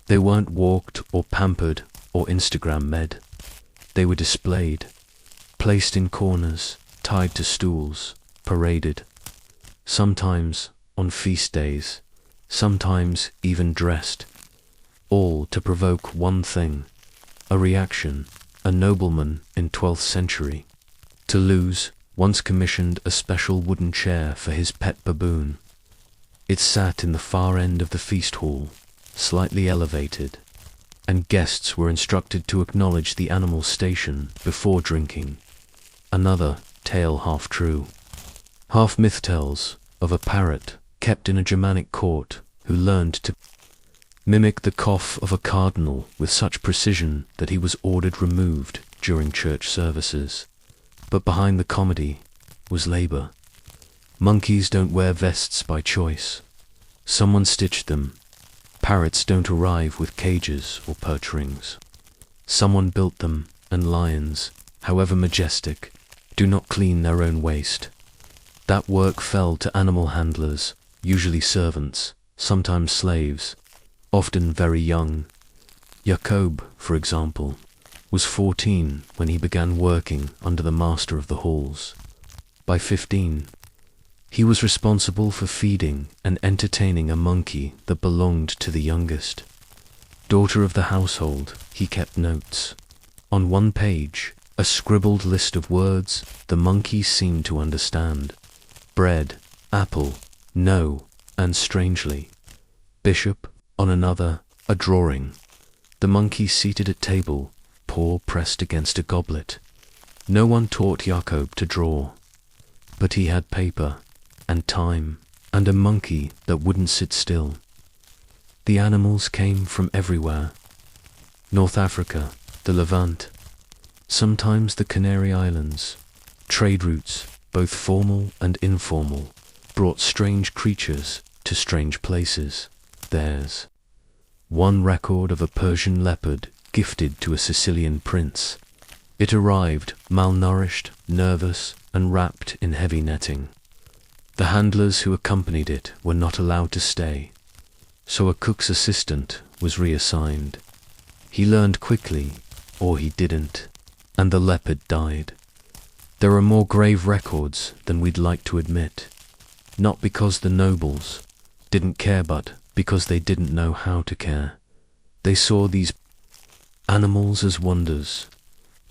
They weren't walked or pampered or Instagram-med. They were displayed, placed in corners, tied to stools, paraded, sometimes on feast days, sometimes even dressed, all to provoke one thing, a reaction. A nobleman in 12th century, Toulouse, once commissioned a special wooden chair for his pet baboon. It sat in the far end of the feast hall, slightly elevated, and guests were instructed to acknowledge the animal's station before drinking. Another tale half true, half myth tells of a parrot kept in a Germanic court who learned to mimic the cough of a cardinal with such precision that he was ordered removed during church services. But behind the comedy was labor. Monkeys don't wear vests by choice. Someone stitched them. Parrots don't arrive with cages or perch rings. Someone built them, and lions, however majestic, do not clean their own waste. That work fell to animal handlers, usually servants, sometimes slaves, often very young. Jacob, for example, was 14 when he began working under the master of the halls. By 15, he was responsible for feeding and entertaining a monkey that belonged to the youngest. Daughter of the household, he kept notes. On one page, a scribbled list of words the monkey seemed to understand. Bread, apple, no, and strangely. Bishop, on another, a drawing. The monkey seated at table, paw pressed against a goblet. No one taught Jacob to draw. But he had paper, and time, and a monkey that wouldn't sit still. The animals came from everywhere. North Africa, the Levant, sometimes the Canary Islands. Trade routes, both formal and informal, brought strange creatures to strange places. There's one record of a Persian leopard gifted to a Sicilian prince. It arrived malnourished, nervous, and wrapped in heavy netting. The handlers who accompanied it were not allowed to stay, so a cook's assistant was reassigned. He learned quickly, or he didn't, and the leopard died. There are more grave records than we'd like to admit, not because the nobles didn't care, but because they didn't know how to care. They saw these animals as wonders,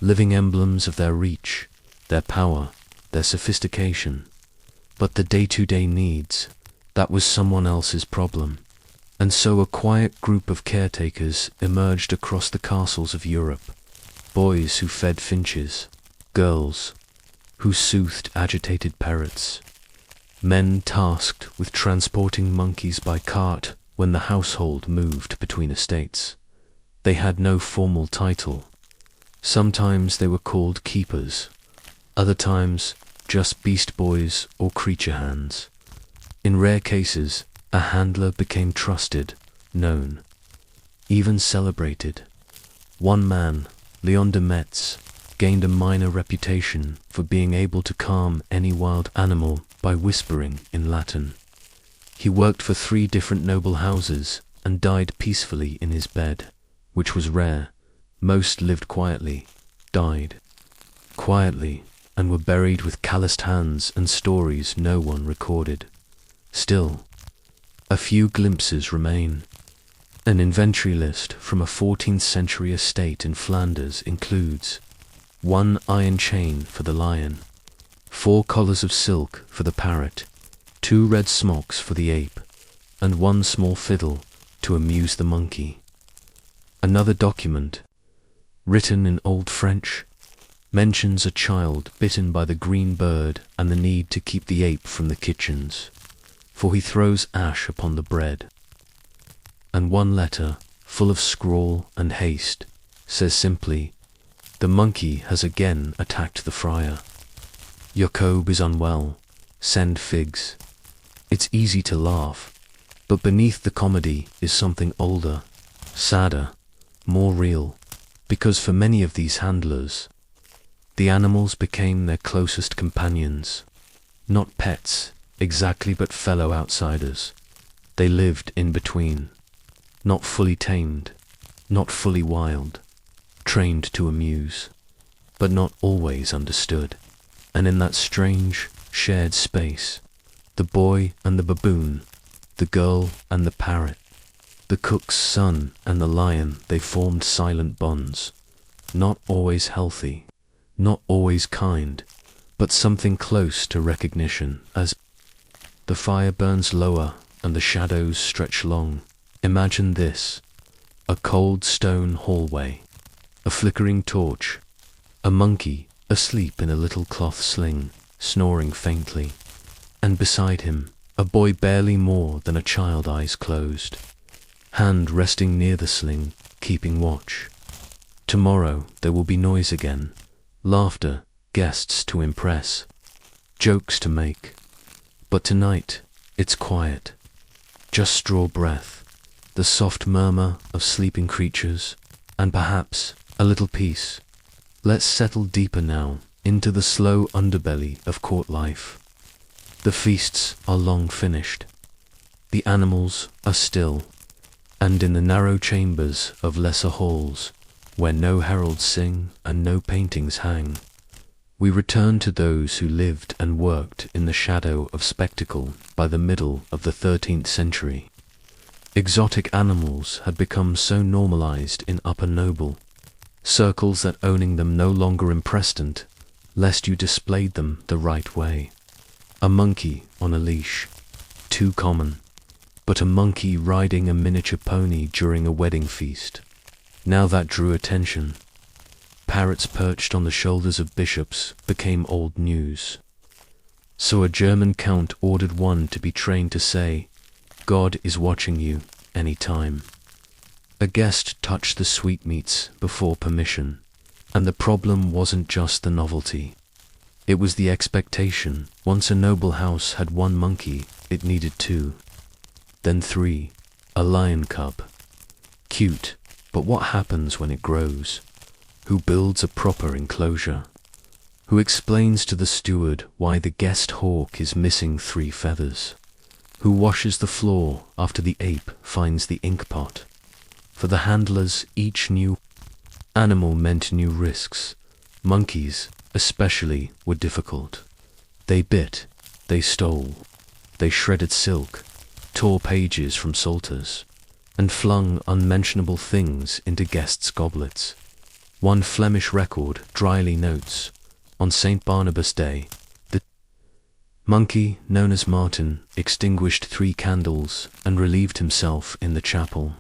living emblems of their reach, their power, their sophistication. But the day-to-day needs, that was someone else's problem. And so a quiet group of caretakers emerged across the castles of Europe. Boys who fed finches, girls who soothed agitated parrots, men tasked with transporting monkeys by cart when the household moved between estates. They had no formal title. Sometimes they were called keepers, other times just beast boys or creature hands. In rare cases, a handler became trusted, known, even celebrated. One man, Leon de Metz, gained a minor reputation for being able to calm any wild animal by whispering in Latin. He worked for 3 different noble houses and died peacefully in his bed, which was rare. Most lived quietly, died quietly, and were buried with calloused hands and stories no one recorded. Still, a few glimpses remain. An inventory list from a 14th century estate in Flanders includes 1 iron chain for the lion, 4 collars of silk for the parrot, 2 red smocks for the ape, and 1 small fiddle to amuse the monkey. Another document, written in Old French, mentions a child bitten by the green bird and the need to keep the ape from the kitchens, for he throws ash upon the bread. And 1 letter, full of scrawl and haste, says simply, "The monkey has again attacked the friar. Jacob is unwell. Send figs." It's easy to laugh, but beneath the comedy is something older, sadder, more real, because for many of these handlers, the animals became their closest companions. Not pets, exactly, but fellow outsiders. They lived in between, not fully tamed, not fully wild, trained to amuse, but not always understood. And in that strange, shared space, the boy and the baboon, the girl and the parrot, the cook's son and the lion, they formed silent bonds, not always healthy, not always kind, but something close to recognition. As the fire burns lower and the shadows stretch long, imagine this: a cold stone hallway, a flickering torch, a monkey asleep in a little cloth sling, snoring faintly, and beside him, a boy barely more than a child, eyes closed, hand resting near the sling, keeping watch. Tomorrow there will be noise again, laughter, guests to impress, jokes to make. But tonight, it's quiet, just straw breath, the soft murmur of sleeping creatures, and perhaps a little peace. Let's settle deeper now into the slow underbelly of court life. The feasts are long finished. The animals are still, And in the narrow chambers of lesser halls, where no heralds sing and no paintings hang, we return to those who lived and worked in the shadow of spectacle by the middle of the 13th century. Exotic animals had become so normalized in upper noble circles that owning them no longer impressed, lest you displayed them the right way. A monkey on a leash, too common, but a monkey riding a miniature pony during a wedding feast, now that drew attention. Parrots perched on the shoulders of bishops became old news. So a German count ordered one to be trained to say, "God is watching you any time." A guest touched the sweetmeats before permission, and the problem wasn't just the novelty. It was the expectation. Once a noble house had one monkey, it needed two, then three, a lion cub. Cute, but what happens when it grows? Who builds a proper enclosure? Who explains to the steward why the guest hawk is missing 3 feathers? Who washes the floor after the ape finds the ink pot? For the handlers, each new animal meant new risks. Monkeys, especially, were difficult. They bit, they stole, they shredded silk, tore pages from psalters, and flung unmentionable things into guests' goblets. One Flemish record dryly notes, on St. Barnabas Day, the monkey, known as Martin, extinguished 3 candles and relieved himself in the chapel.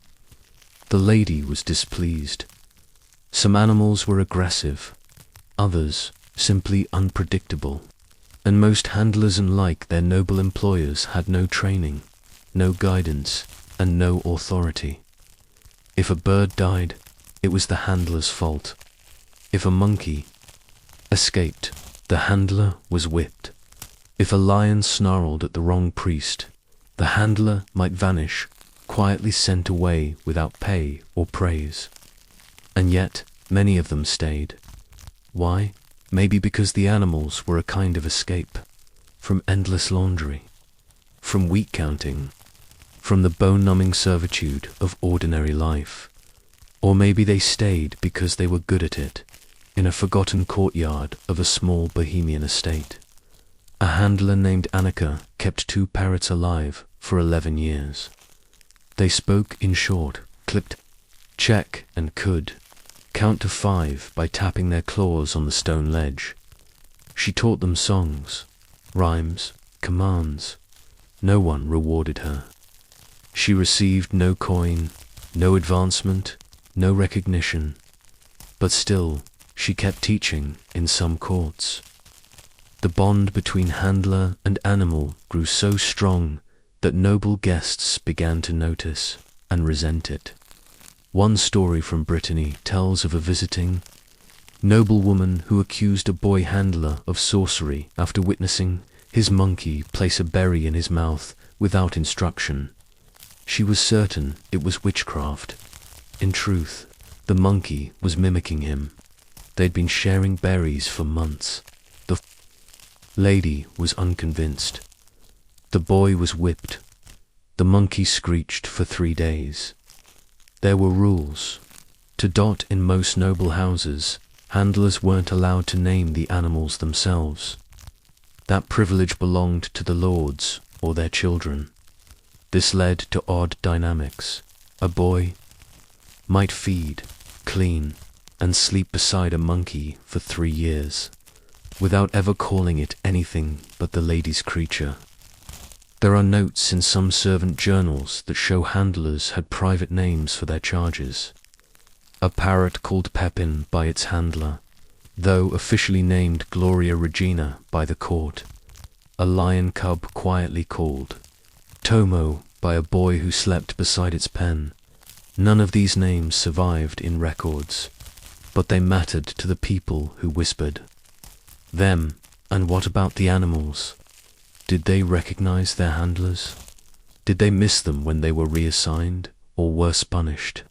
The lady was displeased. Some animals were aggressive, others simply unpredictable, and most handlers, unlike their noble employers, had no training, no guidance, and no authority. If a bird died, it was the handler's fault. If a monkey escaped, the handler was whipped. If a lion snarled at the wrong priest, the handler might vanish, quietly sent away without pay or praise. And yet, many of them stayed. Why? Maybe because the animals were a kind of escape from endless laundry, from wheat counting, from the bone-numbing servitude of ordinary life. Or maybe they stayed because they were good at it, in a forgotten courtyard of a small Bohemian estate. A handler named Annika kept 2 parrots alive for 11 years. They spoke in short, clipped, check, and could count to 5 by tapping their claws on the stone ledge. She taught them songs, rhymes, commands. No one rewarded her. She received no coin, no advancement, no recognition, but still she kept teaching in some courts. The bond between handler and animal grew so strong that noble guests began to notice and resent it. One story from Brittany tells of a visiting noblewoman who accused a boy handler of sorcery after witnessing his monkey place a berry in his mouth without instruction. She was certain it was witchcraft. In truth, the monkey was mimicking him. They'd been sharing berries for months. The lady was unconvinced. The boy was whipped. The monkey screeched for 3 days. There were rules. To dot in most noble houses, handlers weren't allowed to name the animals themselves. That privilege belonged to the lords or their children. This led to odd dynamics. A boy might feed, clean, and sleep beside a monkey for 3 years, without ever calling it anything but the lady's creature. There are notes in some servant journals that show handlers had private names for their charges. A parrot called Pepin by its handler, though officially named Gloria Regina by the court. A lion cub quietly called Tomo by a boy who slept beside its pen. None of these names survived in records, but they mattered to the people who whispered them. And what about the animals? Did they recognize their handlers? Did they miss them when they were reassigned, or worse, punished?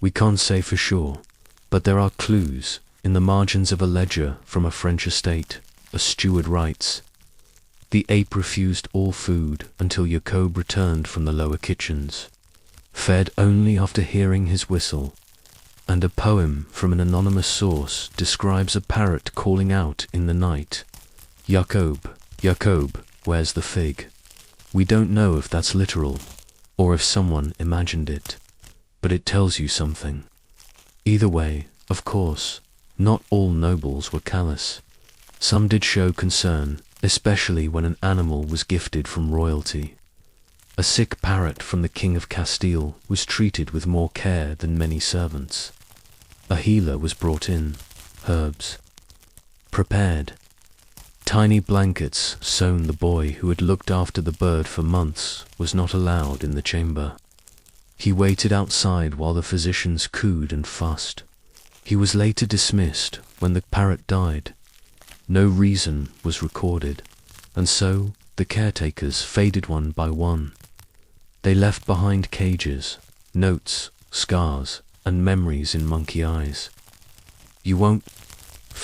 We can't say for sure, but there are clues. In the margins of a ledger from a French estate, a steward writes, "The ape refused all food until Jacob returned from the lower kitchens. fed only after hearing his whistle, and a poem from an anonymous source describes a parrot calling out in the night, "Jacob, Jacob, where's the fig?" We don't know if that's literal, or if someone imagined it, but it tells you something. Either way, of course, not all nobles were callous. Some did show concern, especially when an animal was gifted from royalty. A sick parrot from the King of Castile was treated with more care than many servants. A healer was brought in, herbs prepared, tiny blankets sewn. The boy who had looked after the bird for months was not allowed in the chamber. He waited outside while the physicians cooed and fussed. He was later dismissed when the parrot died. No reason was recorded, and so the caretakers faded one by one. They left behind cages, notes, scars, and memories in monkey eyes. You won't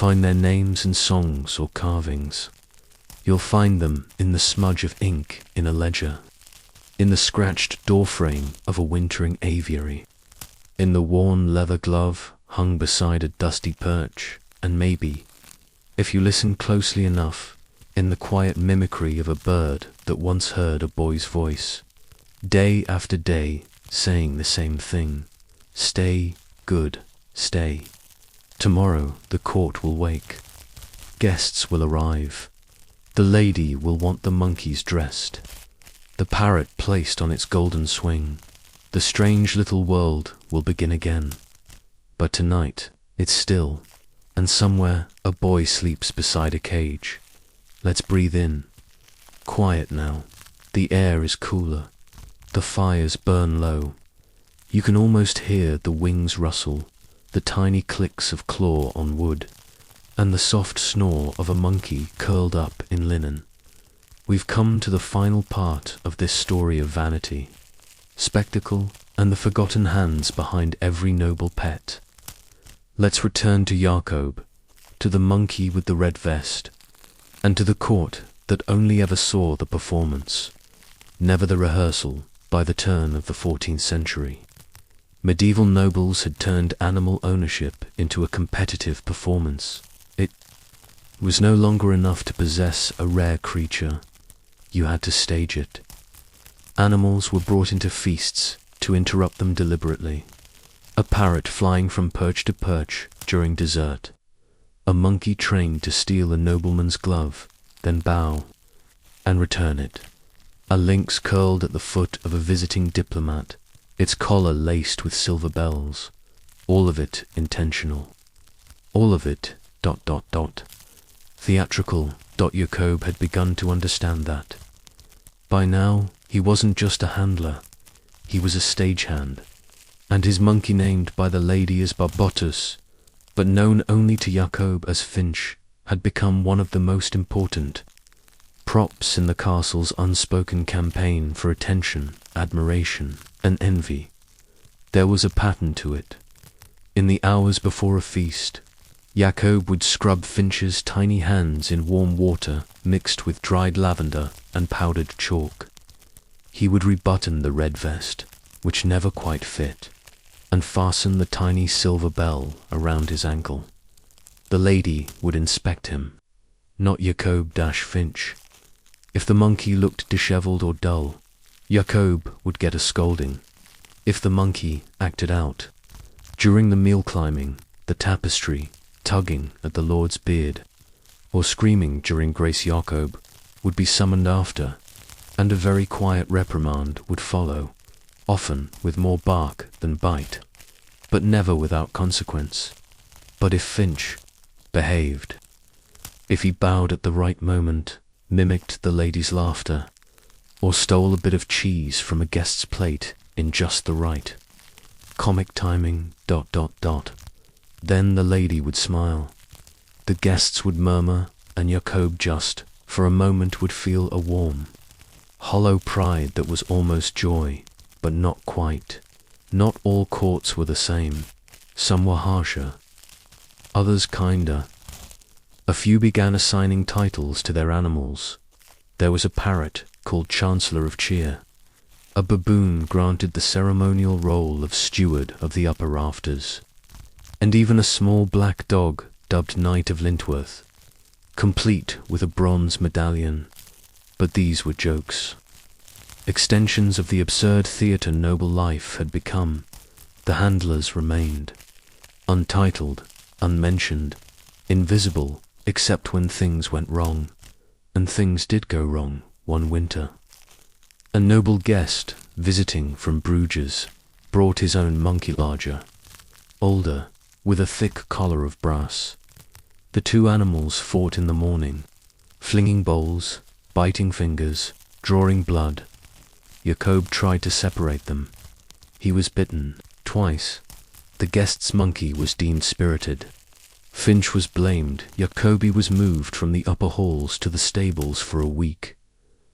find their names in songs or carvings. You'll find them in the smudge of ink in a ledger, in the scratched doorframe of a wintering aviary, in the worn leather glove hung beside a dusty perch, and maybe, if you listen closely enough, in the quiet mimicry of a bird that once heard a boy's voice, day after day, saying the same thing: "Stay good, stay. Tomorrow the court will wake. Guests will arrive. The lady will want the monkeys dressed, the parrot placed on its golden swing. The strange little world will begin again. But tonight it's still, and somewhere a boy sleeps beside a cage. Let's breathe in. Quiet now. The air is cooler. The fires burn low. You can almost hear the wings rustle, the tiny clicks of claw on wood, and the soft snore of a monkey curled up in linen. We've come to the final part of this story of vanity, spectacle, and the forgotten hands behind every noble pet. Let's return to Jacob, to the monkey with the red vest, and to the court that only ever saw the performance, never the rehearsal. By the turn of the 14th century, medieval nobles had turned animal ownership into a competitive performance. It was no longer enough to possess a rare creature. You had to stage it. Animals were brought into feasts to interrupt them deliberately. A parrot flying from perch to perch during dessert. A monkey trained to steal a nobleman's glove, then bow and return it. A lynx curled at the foot of a visiting diplomat, its collar laced with silver bells. All of it intentional. All of it ... Theatrical. Jacob had begun to understand that. By now, he wasn't just a handler. He was a stagehand. And his monkey, named by the lady as Barbotus, but known only to Jacob as Finch, had become one of the most important props in the castle's unspoken campaign for attention, admiration, and envy. There was a pattern to it. In the hours before a feast, Jacob would scrub Finch's tiny hands in warm water mixed with dried lavender and powdered chalk. He would rebutton the red vest, which never quite fit, and fasten the tiny silver bell around his ankle. The lady would inspect him, not Jacob-Finch. If the monkey looked disheveled or dull, Jacob would get a scolding. If the monkey acted out, during the meal climbing, the tapestry, tugging at the lord's beard, or screaming during grace, Jacob would be summoned after, and a very quiet reprimand would follow, often with more bark than bite, but never without consequence. But if Finch behaved, if he bowed at the right moment, mimicked the lady's laughter, or stole a bit of cheese from a guest's plate in just the right comic timing, ... Then the lady would smile. The guests would murmur, and Jacob just, for a moment, would feel a warm, hollow pride that was almost joy, but not quite. Not all courts were the same. Some were harsher, others kinder. A few began assigning titles to their animals. There was a parrot called Chancellor of Cheer. A baboon granted the ceremonial role of steward of the upper rafters, and even a small black dog dubbed Knight of Lintworth, complete with a bronze medallion. But these were jokes. Extensions of the absurd theatre noble life had become. The handlers remained, untitled, unmentioned, invisible, except when things went wrong. And things did go wrong one winter. A noble guest, visiting from Bruges, brought his own monkey, larger, older, with a thick collar of brass. The two animals fought in the morning, flinging bowls, biting fingers, drawing blood. Jacob tried to separate them. He was bitten twice. The guest's monkey was deemed spirited. Finch was blamed. Jacobi was moved from the upper halls to the stables for a week.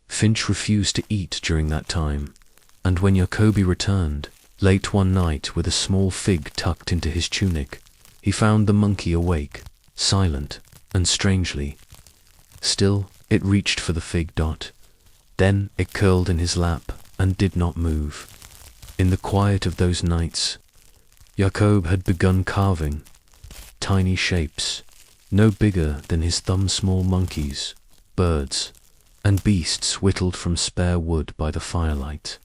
Finch refused to eat during that time, and when Jacobi returned, late one night with a small fig tucked into his tunic, he found the monkey awake, silent, and strangely still. It reached for the fig. Then it curled in his lap and did not move. In the quiet of those nights, Jacob had begun carving tiny shapes, no bigger than his thumb-small monkeys, birds, and beasts whittled from spare wood by the firelight.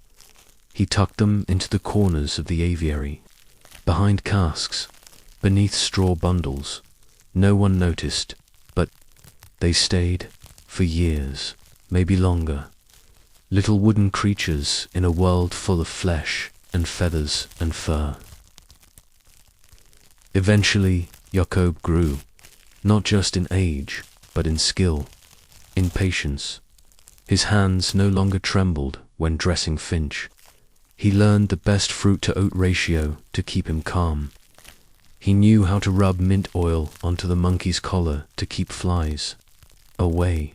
He tucked them into the corners of the aviary, behind casks, beneath straw bundles. No one noticed, but they stayed for years, maybe longer. Little wooden creatures in a world full of flesh and feathers and fur. Eventually, Jacob grew, not just in age, but in skill, in patience. His hands no longer trembled when dressing Finch. He learned the best fruit-to-oat ratio to keep him calm. He knew how to rub mint oil onto the monkey's collar to keep flies away.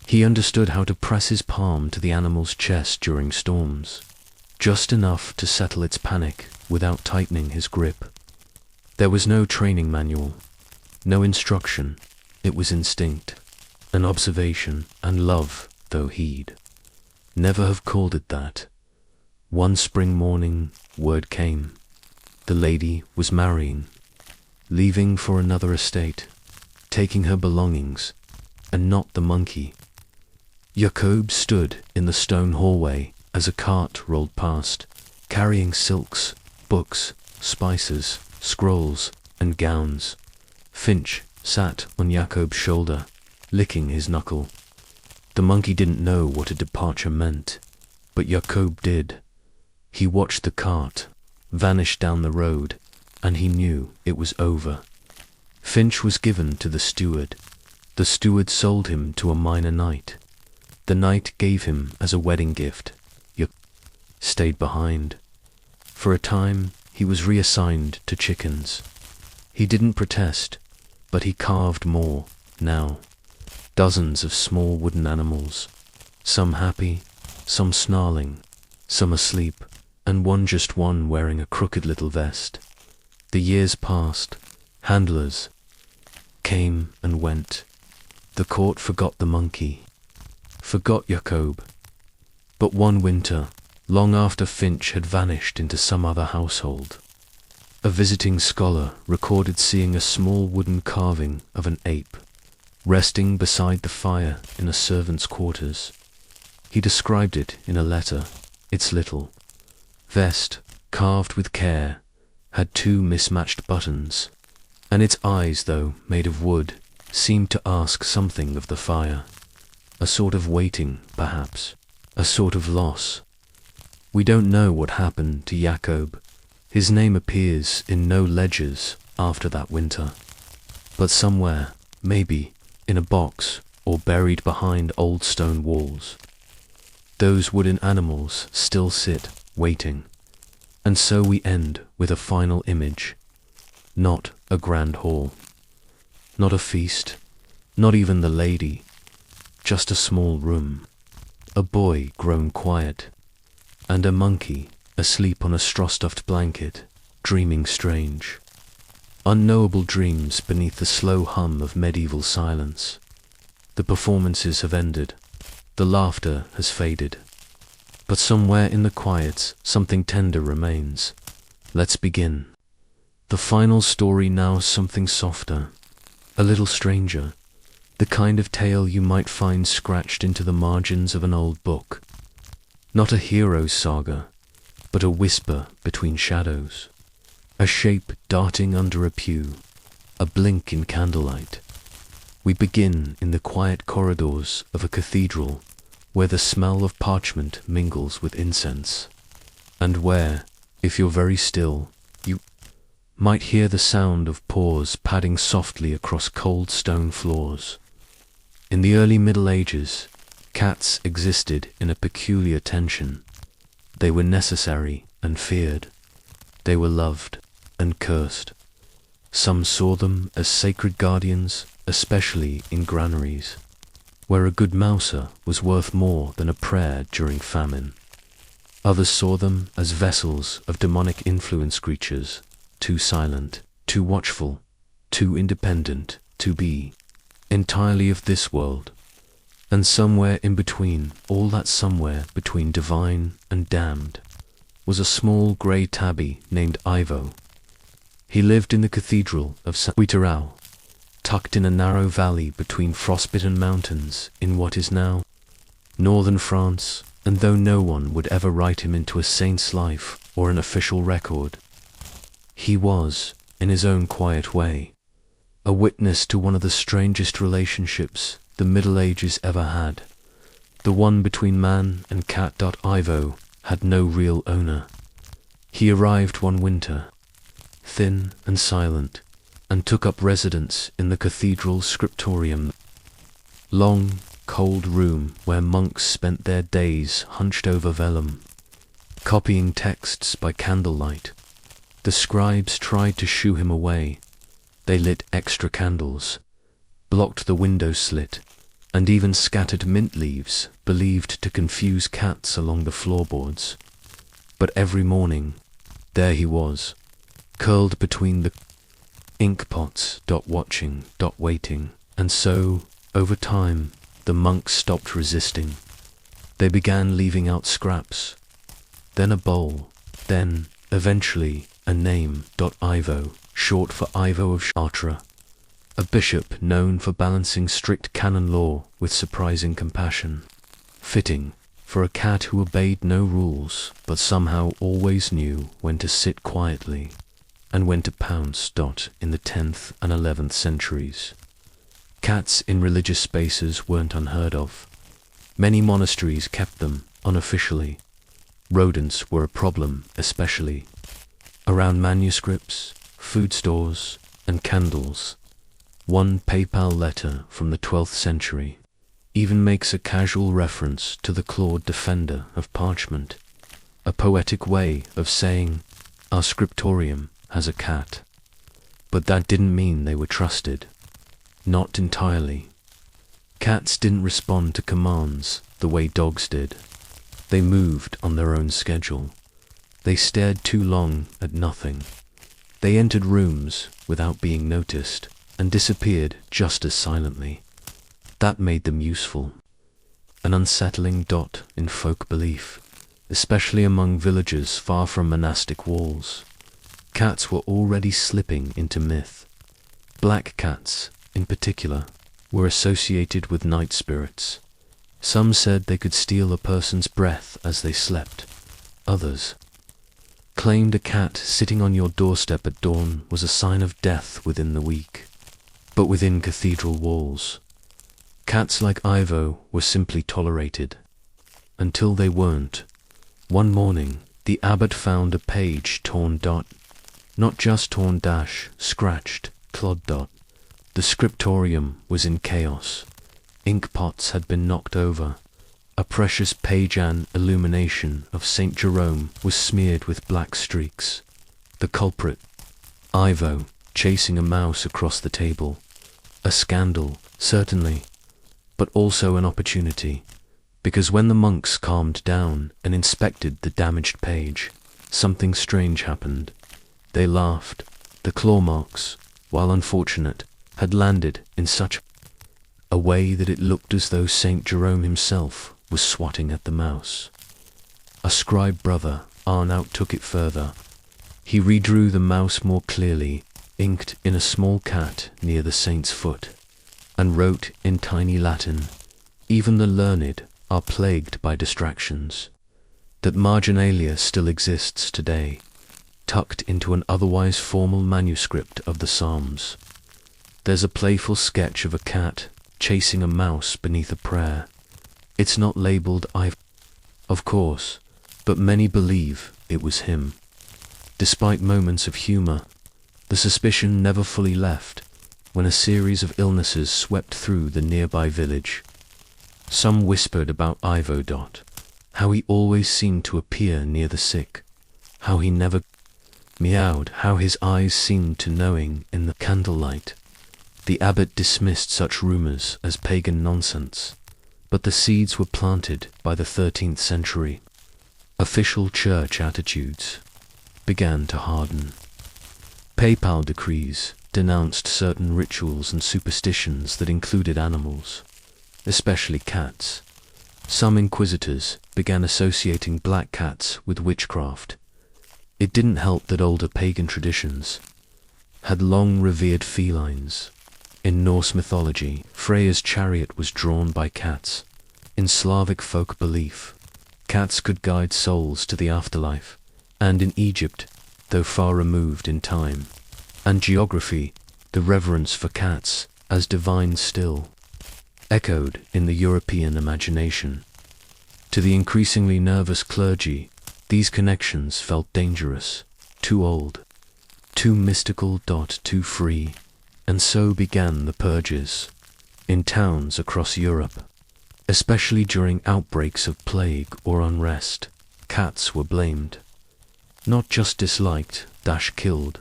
He understood how to press his palm to the animal's chest during storms, just enough to settle its panic without tightening his grip. There was no training manual, no instruction. It was instinct, an observation, and love, though he'd never have called it that. One spring morning, word came. The lady was marrying, leaving for another estate, taking her belongings, and not the monkey. Jacob stood in the stone hallway as a cart rolled past, carrying silks, books, spices, scrolls, and gowns. Finch sat on Jacob's shoulder, licking his knuckle. The monkey didn't know what a departure meant, but Jacob did. He watched the cart vanish down the road, and he knew it was over. Finch was given to the steward. The steward sold him to a minor knight. The knight gave him as a wedding gift. Jacob stayed behind. For a time, he was reassigned to chickens. He didn't protest, but he carved more now. Dozens of small wooden animals, some happy, some snarling, some asleep, and just one wearing a crooked little vest. The years passed. Handlers came and went. The court forgot the monkey, forgot Jacob. But one winter, long after Finch had vanished into some other household, a visiting scholar recorded seeing a small wooden carving of an ape resting beside the fire in a servant's quarters. He described it in a letter. Its little vest, carved with care, had 2 mismatched buttons, and its eyes, though made of wood, seemed to ask something of the fire. A sort of waiting, perhaps, a sort of loss. We don't know what happened to Jacob. His name appears in no ledgers after that winter. But somewhere, maybe, in a box or buried behind old stone walls, those wooden animals still sit, waiting. And so we end with a final image. Not a grand hall. Not a feast. Not even the lady. Just a small room. A boy grown quiet. And a monkey asleep on a straw-stuffed blanket, dreaming strange. Unknowable dreams beneath the slow hum of medieval silence. The performances have ended. The laughter has faded. But somewhere in the quiet, something tender remains. Let's begin. The final story now, something softer, a little stranger, the kind of tale you might find scratched into the margins of an old book. Not a hero's saga, but a whisper between shadows, a shape darting under a pew, a blink in candlelight. We begin in the quiet corridors of a cathedral, where the smell of parchment mingles with incense, and where, if you're very still, you might hear the sound of paws padding softly across cold stone floors. In the early Middle Ages, cats existed in a peculiar tension. They were necessary and feared. They were loved and cursed. Some saw them as sacred guardians, especially in granaries, where a good mouser was worth more than a prayer during famine. Others saw them as vessels of demonic influence, creatures, too silent, too watchful, too independent to be entirely of this world. And somewhere in between, all that somewhere between divine and damned, was a small grey tabby named Ivo. He lived in the cathedral of Saint-Quiterau, tucked in a narrow valley between frostbitten mountains in what is now northern France, and though no one would ever write him into a saint's life or an official record, he was, in his own quiet way, a witness to one of the strangest relationships the Middle Ages ever had, the one between man and cat. Ivo had no real owner. He arrived one winter, thin and silent, and took up residence in the cathedral's scriptorium, long, cold room where monks spent their days hunched over vellum, copying texts by candlelight. The scribes tried to shoo him away. They lit extra candles, blocked the window slit, and even scattered mint leaves believed to confuse cats along the floorboards. But every morning, there he was, curled between the ink pots, watching, waiting. And so, over time, the monks stopped resisting. They began leaving out scraps, then a bowl, then, eventually, a name. Ivo, short for Ivo of Chartres, a bishop known for balancing strict canon law with surprising compassion. Fitting for a cat who obeyed no rules, but somehow always knew when to sit quietly and when to pounce. In the 10th and 11th centuries, cats in religious spaces weren't unheard of. Many monasteries kept them unofficially. Rodents were a problem, especially around manuscripts, food stores, and candles. One papal letter from the 12th century even makes a casual reference to the clawed defender of parchment, a poetic way of saying, "Our scriptorium has a cat." But that didn't mean they were trusted. Not entirely. Cats didn't respond to commands the way dogs did. They moved on their own schedule. They stared too long at nothing. They entered rooms without being noticed and disappeared just as silently. That made them useful. An unsettling dot in folk belief, especially among villagers far from monastic walls. Cats were already slipping into myth. Black cats, in particular, were associated with night spirits. Some said they could steal a person's breath as they slept. Others claimed a cat sitting on your doorstep at dawn was a sign of death within the week. But within cathedral walls, cats like Ivo were simply tolerated, until they weren't. One morning, the abbot found a page torn. Not just torn, scratched, clawed. The scriptorium was in chaos. Ink pots had been knocked over. A precious Pagan illumination of Saint Jerome was smeared with black streaks. The culprit, Ivo, chasing a mouse across the table. A scandal, certainly, but also an opportunity, because when the monks calmed down and inspected the damaged page, something strange happened. They laughed. The claw marks, while unfortunate, had landed in such a way that it looked as though Saint Jerome himself was swatting at the mouse. A scribe brother, Arnaut, took it further. He redrew the mouse more clearly, inked in a small cat near the saint's foot, and wrote in tiny Latin, "Even the learned are plagued by distractions." That marginalia still exists today, tucked into an otherwise formal manuscript of the Psalms. There's a playful sketch of a cat chasing a mouse beneath a prayer. It's not labeled Ive, of course, but many believe it was him. Despite moments of humor, the suspicion never fully left when a series of illnesses swept through the nearby village. Some whispered about Ivo. How he always seemed to appear near the sick, how he never meowed, how his eyes seemed to knowing in the candlelight. The abbot dismissed such rumors as pagan nonsense, but the seeds were planted by the 13th century. Official church attitudes began to harden. Papal decrees denounced certain rituals and superstitions that included animals, especially cats. Some inquisitors began associating black cats with witchcraft. It didn't help that older pagan traditions had long revered felines. In Norse mythology, Freya's chariot was drawn by cats. In Slavic folk belief, cats could guide souls to the afterlife. And in Egypt, though far removed in time and geography, the reverence for cats as divine still echoed in the European imagination. To the increasingly nervous clergy, these connections felt dangerous, too old, too mystical, too free, and so began the purges. In towns across Europe, especially during outbreaks of plague or unrest, cats were blamed. Not just disliked, killed.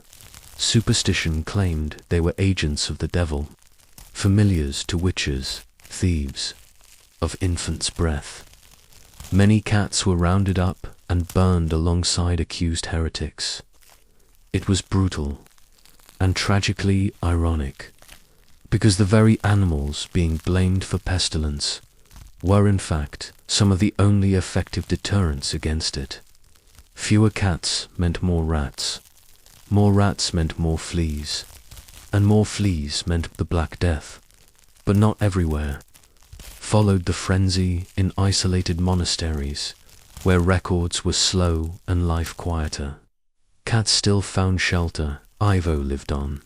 Superstition claimed they were agents of the devil, familiars to witches, thieves, of infant's breath. Many cats were rounded up and burned alongside accused heretics. It was brutal and tragically ironic, because the very animals being blamed for pestilence were in fact some of the only effective deterrents against it. Fewer cats meant more rats meant more fleas, and more fleas meant the Black Death. But not everywhere. Followed the frenzy in isolated monasteries, where records were slow and life quieter. Cats still found shelter. Ivo lived on.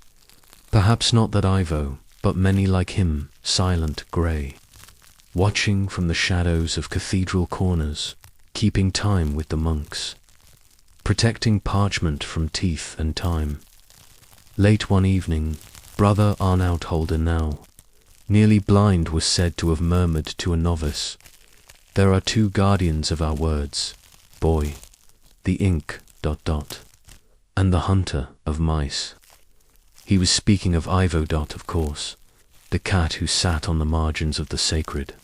Perhaps not that Ivo, but many like him, silent grey, watching from the shadows of cathedral corners, keeping time with the monks, protecting parchment from teeth and time. Late one evening, Brother Arnaut Holder, now nearly blind, was said to have murmured to a novice, "There are two guardians of our words, boy, the ink, and the hunter of mice." He was speaking of Ivo, of course, the cat who sat on the margins of the sacred,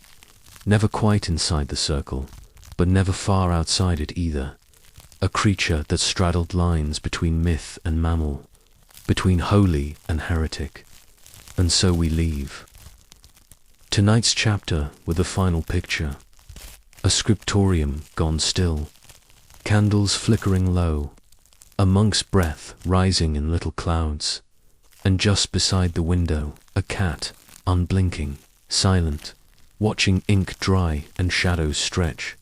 never quite inside the circle, but never far outside it either. A creature that straddled lines between myth and mammal, between holy and heretic. And so we leave tonight's chapter with a final picture. A scriptorium gone still, candles flickering low, a monk's breath rising in little clouds, and just beside the window, a cat, unblinking, silent, watching ink dry and shadows stretch.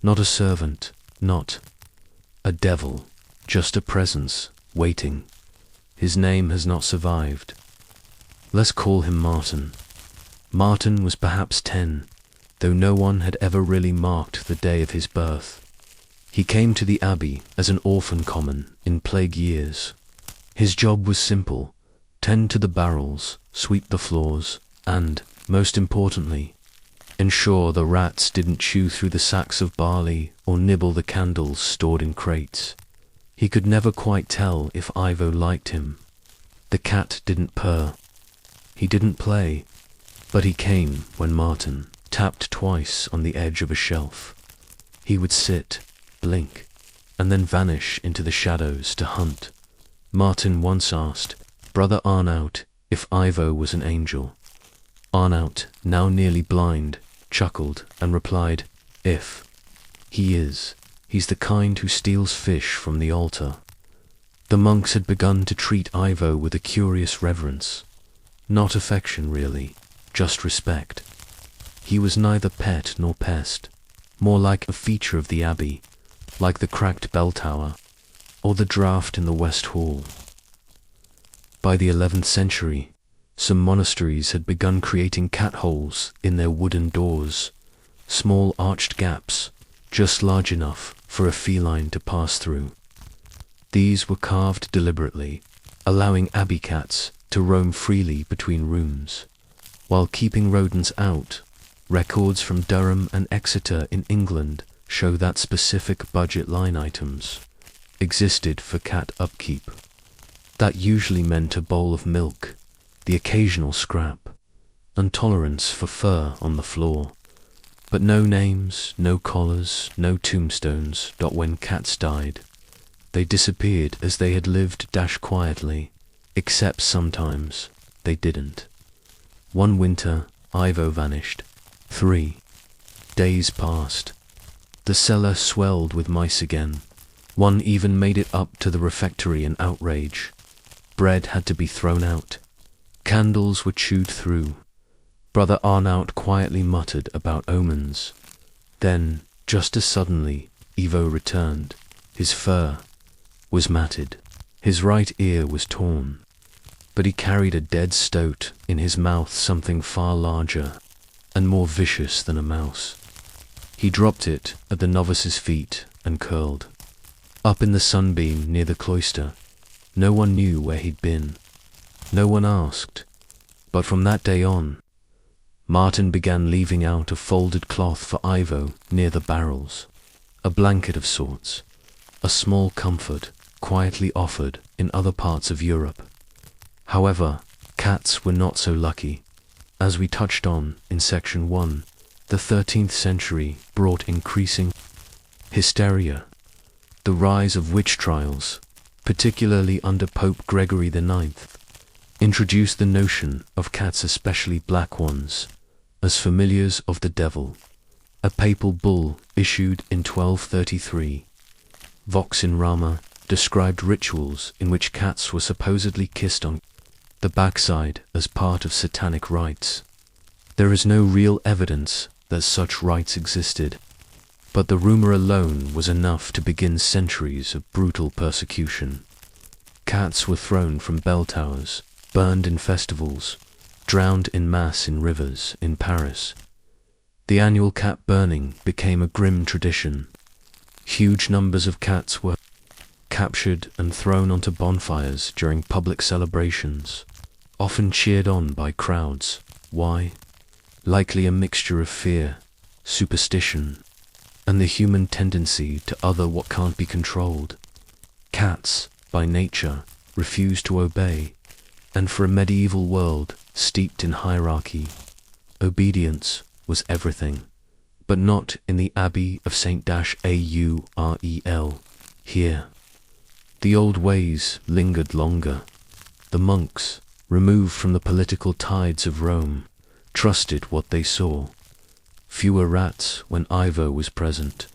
Not a servant, not a devil, just a presence, waiting. His name has not survived. Let's call him Martin. Martin was perhaps 10, though no one had ever really marked the day of his birth. He came to the abbey as an orphan common in plague years. His job was simple: tend to the barrels, sweep the floors, and, most importantly, ensure the rats didn't chew through the sacks of barley or nibble the candles stored in crates. He could never quite tell if Ivo liked him. The cat didn't purr. He didn't play, but he came when Martin tapped twice on the edge of a shelf. He would sit, blink, and then vanish into the shadows to hunt. Martin once asked Brother Arnaut if Ivo was an angel. Arnaut, now nearly blind, chuckled and replied, "If he is, He's the kind who steals fish from the altar. The monks had begun to treat Ivo with a curious reverence. Not affection, really, just respect. He was neither pet nor pest, more like a feature of the abbey, like the cracked bell tower, or the draught in the west hall. By the 11th century, some monasteries had begun creating cat holes in their wooden doors, small arched gaps, just large enough for a feline to pass through. These were carved deliberately, allowing abbey cats to roam freely between rooms, while keeping rodents out. Records from Durham and Exeter in England show that specific budget line items existed for cat upkeep. That usually meant a bowl of milk, the occasional scrap, and tolerance for fur on the floor. But no names, no collars, no tombstones. When cats died, they disappeared as they had lived quietly, except sometimes they didn't. One winter, Ivo vanished. 3 days passed. The cellar swelled with mice again. One even made it up to the refectory in outrage. Bread had to be thrown out. Candles were chewed through. Brother Arnaut quietly muttered about omens. Then, just as suddenly, Ivo returned. His fur was matted. His right ear was torn. But he carried a dead stoat in his mouth, something far larger and more vicious than a mouse. He dropped it at the novice's feet and curled up in the sunbeam near the cloister. No one knew where he'd been. No one asked. But from that day on, Martin began leaving out a folded cloth for Ivo near the barrels, a blanket of sorts, a small comfort quietly offered in other parts of Europe. However, cats were not so lucky. As we touched on in section 1, the 13th century brought increasing hysteria. The rise of witch trials, particularly under Pope Gregory IX, introduced the notion of cats, especially black ones, as familiars of the devil. A papal bull issued in 1233, Vox in Rama, described rituals in which cats were supposedly kissed on the backside as part of satanic rites. There is no real evidence that such rites existed, but the rumor alone was enough to begin centuries of brutal persecution. Cats were thrown from bell towers, burned in festivals, drowned in mass in rivers in Paris. The annual cat burning became a grim tradition. Huge numbers of cats were captured and thrown onto bonfires during public celebrations, often cheered on by crowds. Why? Likely a mixture of fear, superstition, and the human tendency to other what can't be controlled. Cats, by nature, refuse to obey, and for a medieval world steeped in hierarchy, obedience was everything. But not in the Abbey of St. Aurel. Here, the old ways lingered longer. The monks, removed from the political tides of Rome, trusted what they saw. Fewer rats when Ivo was present,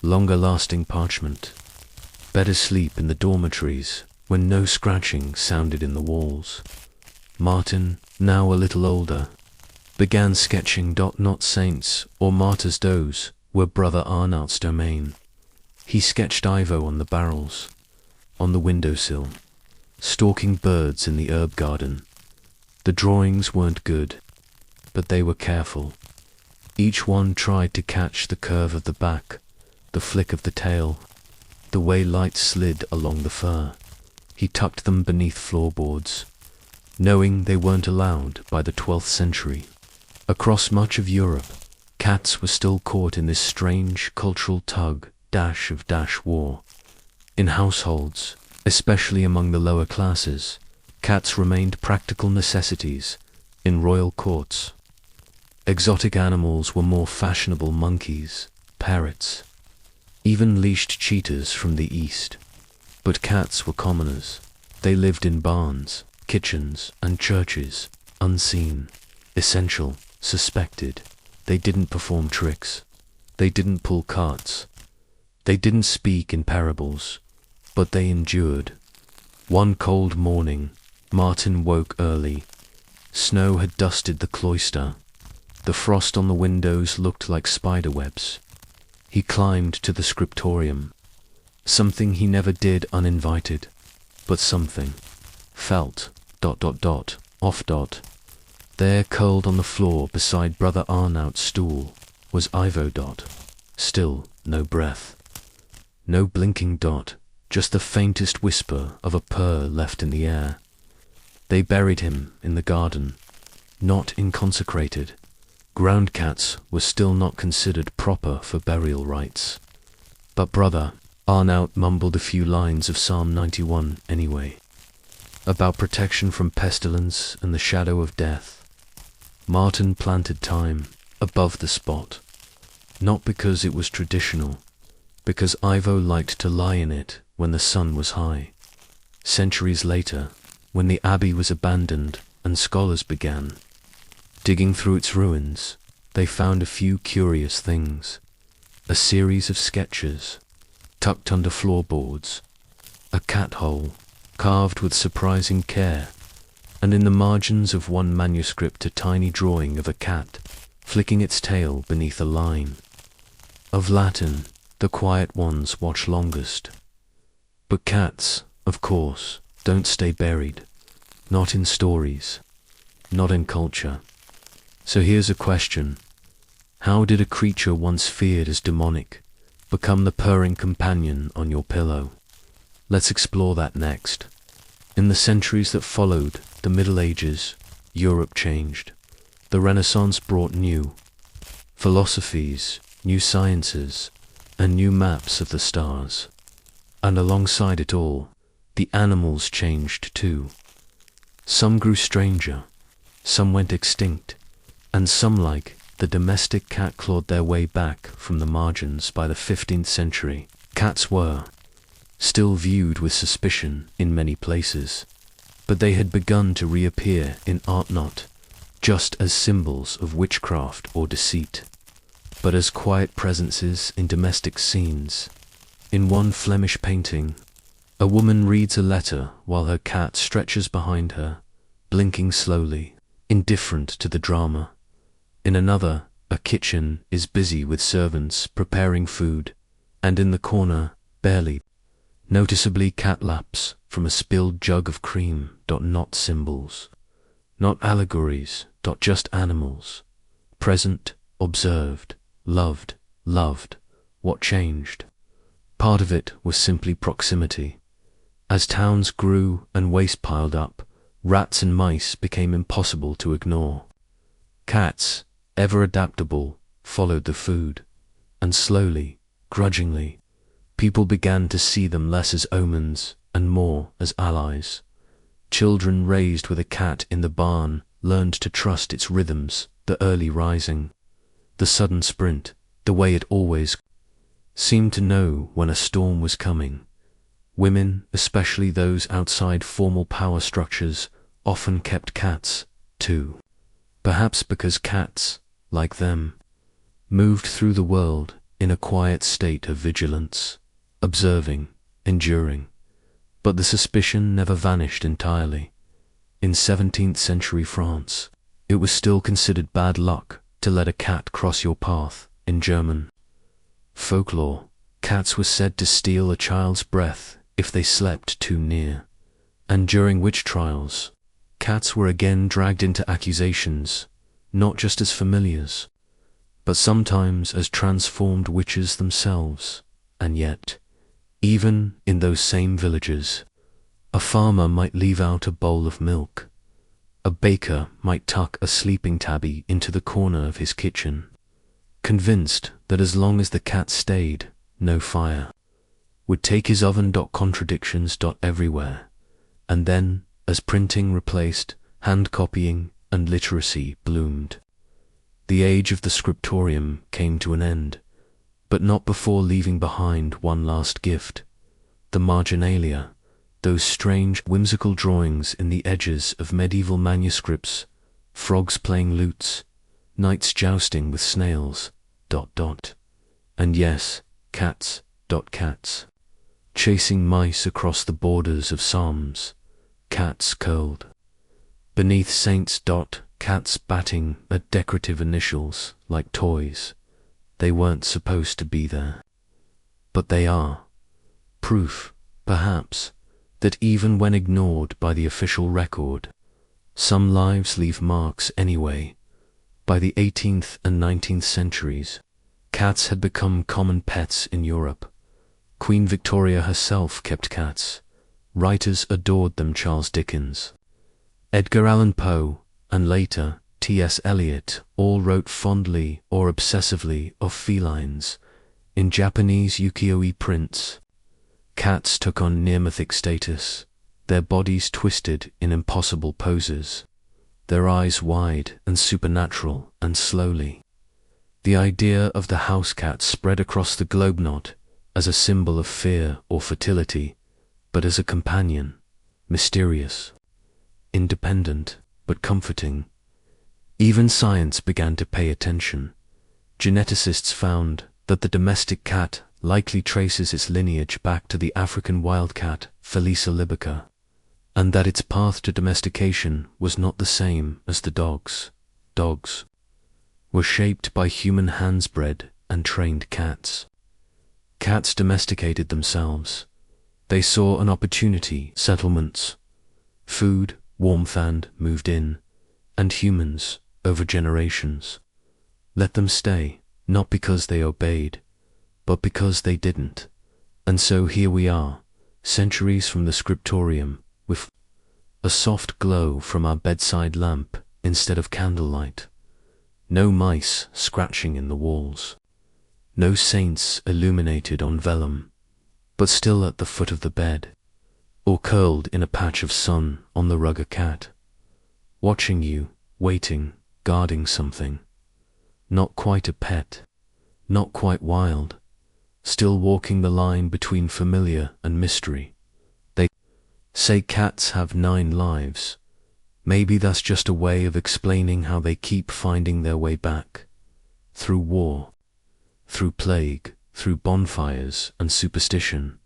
longer-lasting parchment, better sleep in the dormitories when no scratching sounded in the walls. Martin, now a little older, began sketching. Not saints or martyrs, those were Brother Arnaut's domain. He sketched Ivo on the barrels, on the windowsill, stalking birds in the herb garden. The drawings weren't good, but they were careful. Each one tried to catch the curve of the back, the flick of the tail, the way light slid along the fur. He tucked them beneath floorboards, knowing they weren't allowed by the 12th century. Across much of Europe, cats were still caught in this strange cultural tug-of-war. In households, especially among the lower classes, cats remained practical necessities in royal courts. Exotic animals were more fashionable: monkeys, parrots, even leashed cheetahs from the east. But cats were commoners. They lived in barns, kitchens, and churches, unseen, essential, suspected. They didn't perform tricks. They didn't pull carts. They didn't speak in parables, but they endured. One cold morning, Martin woke early. Snow had dusted the cloister. The frost on the windows looked like spider webs. He climbed to the scriptorium. Something he never did uninvited, but something. Felt, ... off ... There, curled on the floor beside Brother Arnaut's stool, was Ivo ... Still, no breath. No blinking dot, just the faintest whisper of a purr left in the air. They buried him in the garden, not inconsecrated. Ground cats were still not considered proper for burial rites. But Brother Arnaut mumbled a few lines of Psalm 91 anyway, about protection from pestilence and the shadow of death. Martin planted thyme above the spot, not because it was traditional, because Ivo liked to lie in it when the sun was high. Centuries later, when the abbey was abandoned and scholars began digging through its ruins, they found a few curious things. A series of sketches tucked under floorboards, a cat hole carved with surprising care, and in the margins of one manuscript a tiny drawing of a cat flicking its tail beneath a line. Of Latin, the quiet ones watch longest. But cats, of course, don't stay buried. Not in stories. Not in culture. So here's a question. How did a creature once feared as demonic become the purring companion on your pillow? Let's explore that next. In the centuries that followed the Middle Ages, Europe changed. The Renaissance brought new philosophies, new sciences, and new maps of the stars. And alongside it all, the animals changed too. Some grew stranger, some went extinct, and some, like the domestic cat, clawed their way back from the margins. By the 15th century, cats were still viewed with suspicion in many places, but they had begun to reappear in art, not just as symbols of witchcraft or deceit, but as quiet presences in domestic scenes. In one Flemish painting, a woman reads a letter while her cat stretches behind her, blinking slowly, indifferent to the drama. In another, a kitchen is busy with servants preparing food, and in the corner, barely noticeably, cat laps from a spilled jug of cream. Not symbols, not allegories. Just animals, present, observed, loved. What changed? Part of it was simply proximity. As towns grew and waste piled up, rats and mice became impossible to ignore. Cats, ever adaptable, followed the food, and slowly, grudgingly, people began to see them less as omens and more as allies. Children raised with a cat in the barn learned to trust its rhythms, the early rising, the sudden sprint, the way it always seemed to know when a storm was coming. Women, especially those outside formal power structures, often kept cats, too. Perhaps because cats, like them, moved through the world in a quiet state of vigilance, observing, enduring. But the suspicion never vanished entirely. In 17th century France, it was still considered bad luck to let a cat cross your path. In German folklore, cats were said to steal a child's breath if they slept too near. And during witch trials, cats were again dragged into accusations, not just as familiars, but sometimes as transformed witches themselves. And yet, even in those same villages, a farmer might leave out a bowl of milk. A baker might tuck a sleeping tabby into the corner of his kitchen, convinced that as long as the cat stayed, no fire would take his oven. Contradictions. Everywhere. And then, as printing replaced hand copying and literacy bloomed, the age of the scriptorium came to an end, but not before leaving behind one last gift: the marginalia, those strange, whimsical drawings in the edges of medieval manuscripts, frogs playing lutes, knights jousting with snails. And yes, cats, Cats. Chasing mice across the borders of Psalms. Cats curled. Beneath saints. Cats batting at decorative initials like toys. They weren't supposed to be there. But they are. Proof, perhaps, that even when ignored by the official record, some lives leave marks anyway. By the 18th and 19th centuries, cats had become common pets in Europe. Queen Victoria herself kept cats. Writers adored them. Charles Dickens, Edgar Allan Poe, and later T.S. Eliot all wrote fondly or obsessively of felines. In Japanese ukiyo-e prints, cats took on near-mythic status, their bodies twisted in impossible poses, their eyes wide and supernatural, and slowly. The idea of the house cat spread across the globe, not as a symbol of fear or fertility, but as a companion, mysterious, independent, but comforting. Even science began to pay attention. Geneticists found that the domestic cat likely traces its lineage back to the African wildcat Felis libica, and that its path to domestication was not the same as the dog's. Dogs were shaped by human hands, bred and trained cats. Cats domesticated themselves. They saw an opportunity, settlements, food, warmth, and moved in, and humans, over generations, let them stay, not because they obeyed, but because they didn't. And so here we are, centuries from the scriptorium, with a soft glow from our bedside lamp instead of candlelight. No mice scratching in the walls. No saints illuminated on vellum, but still at the foot of the bed, or curled in a patch of sun on the rug. A cat, watching you, waiting, guarding something. Not quite a pet, not quite wild, still walking the line between familiar and mystery. They say cats have 9 lives. Maybe that's just a way of explaining how they keep finding their way back. Through war, through plague, through bonfires and superstition,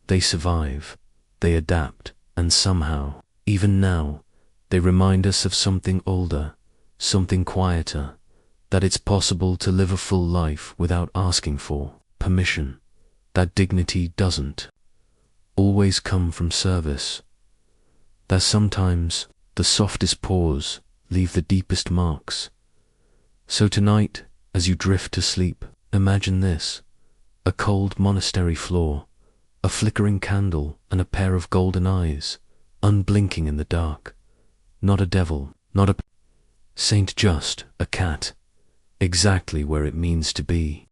they survive, they adapt, and somehow, even now, they remind us of something older, something quieter, that it's possible to live a full life without asking for permission, that dignity doesn't always come from service, that sometimes the softest paws leave the deepest marks. So tonight, as you drift to sleep, imagine this: a cold monastery floor, a flickering candle, and a pair of golden eyes, unblinking in the dark. Not a devil, not a saint, just a cat, exactly where it means to be.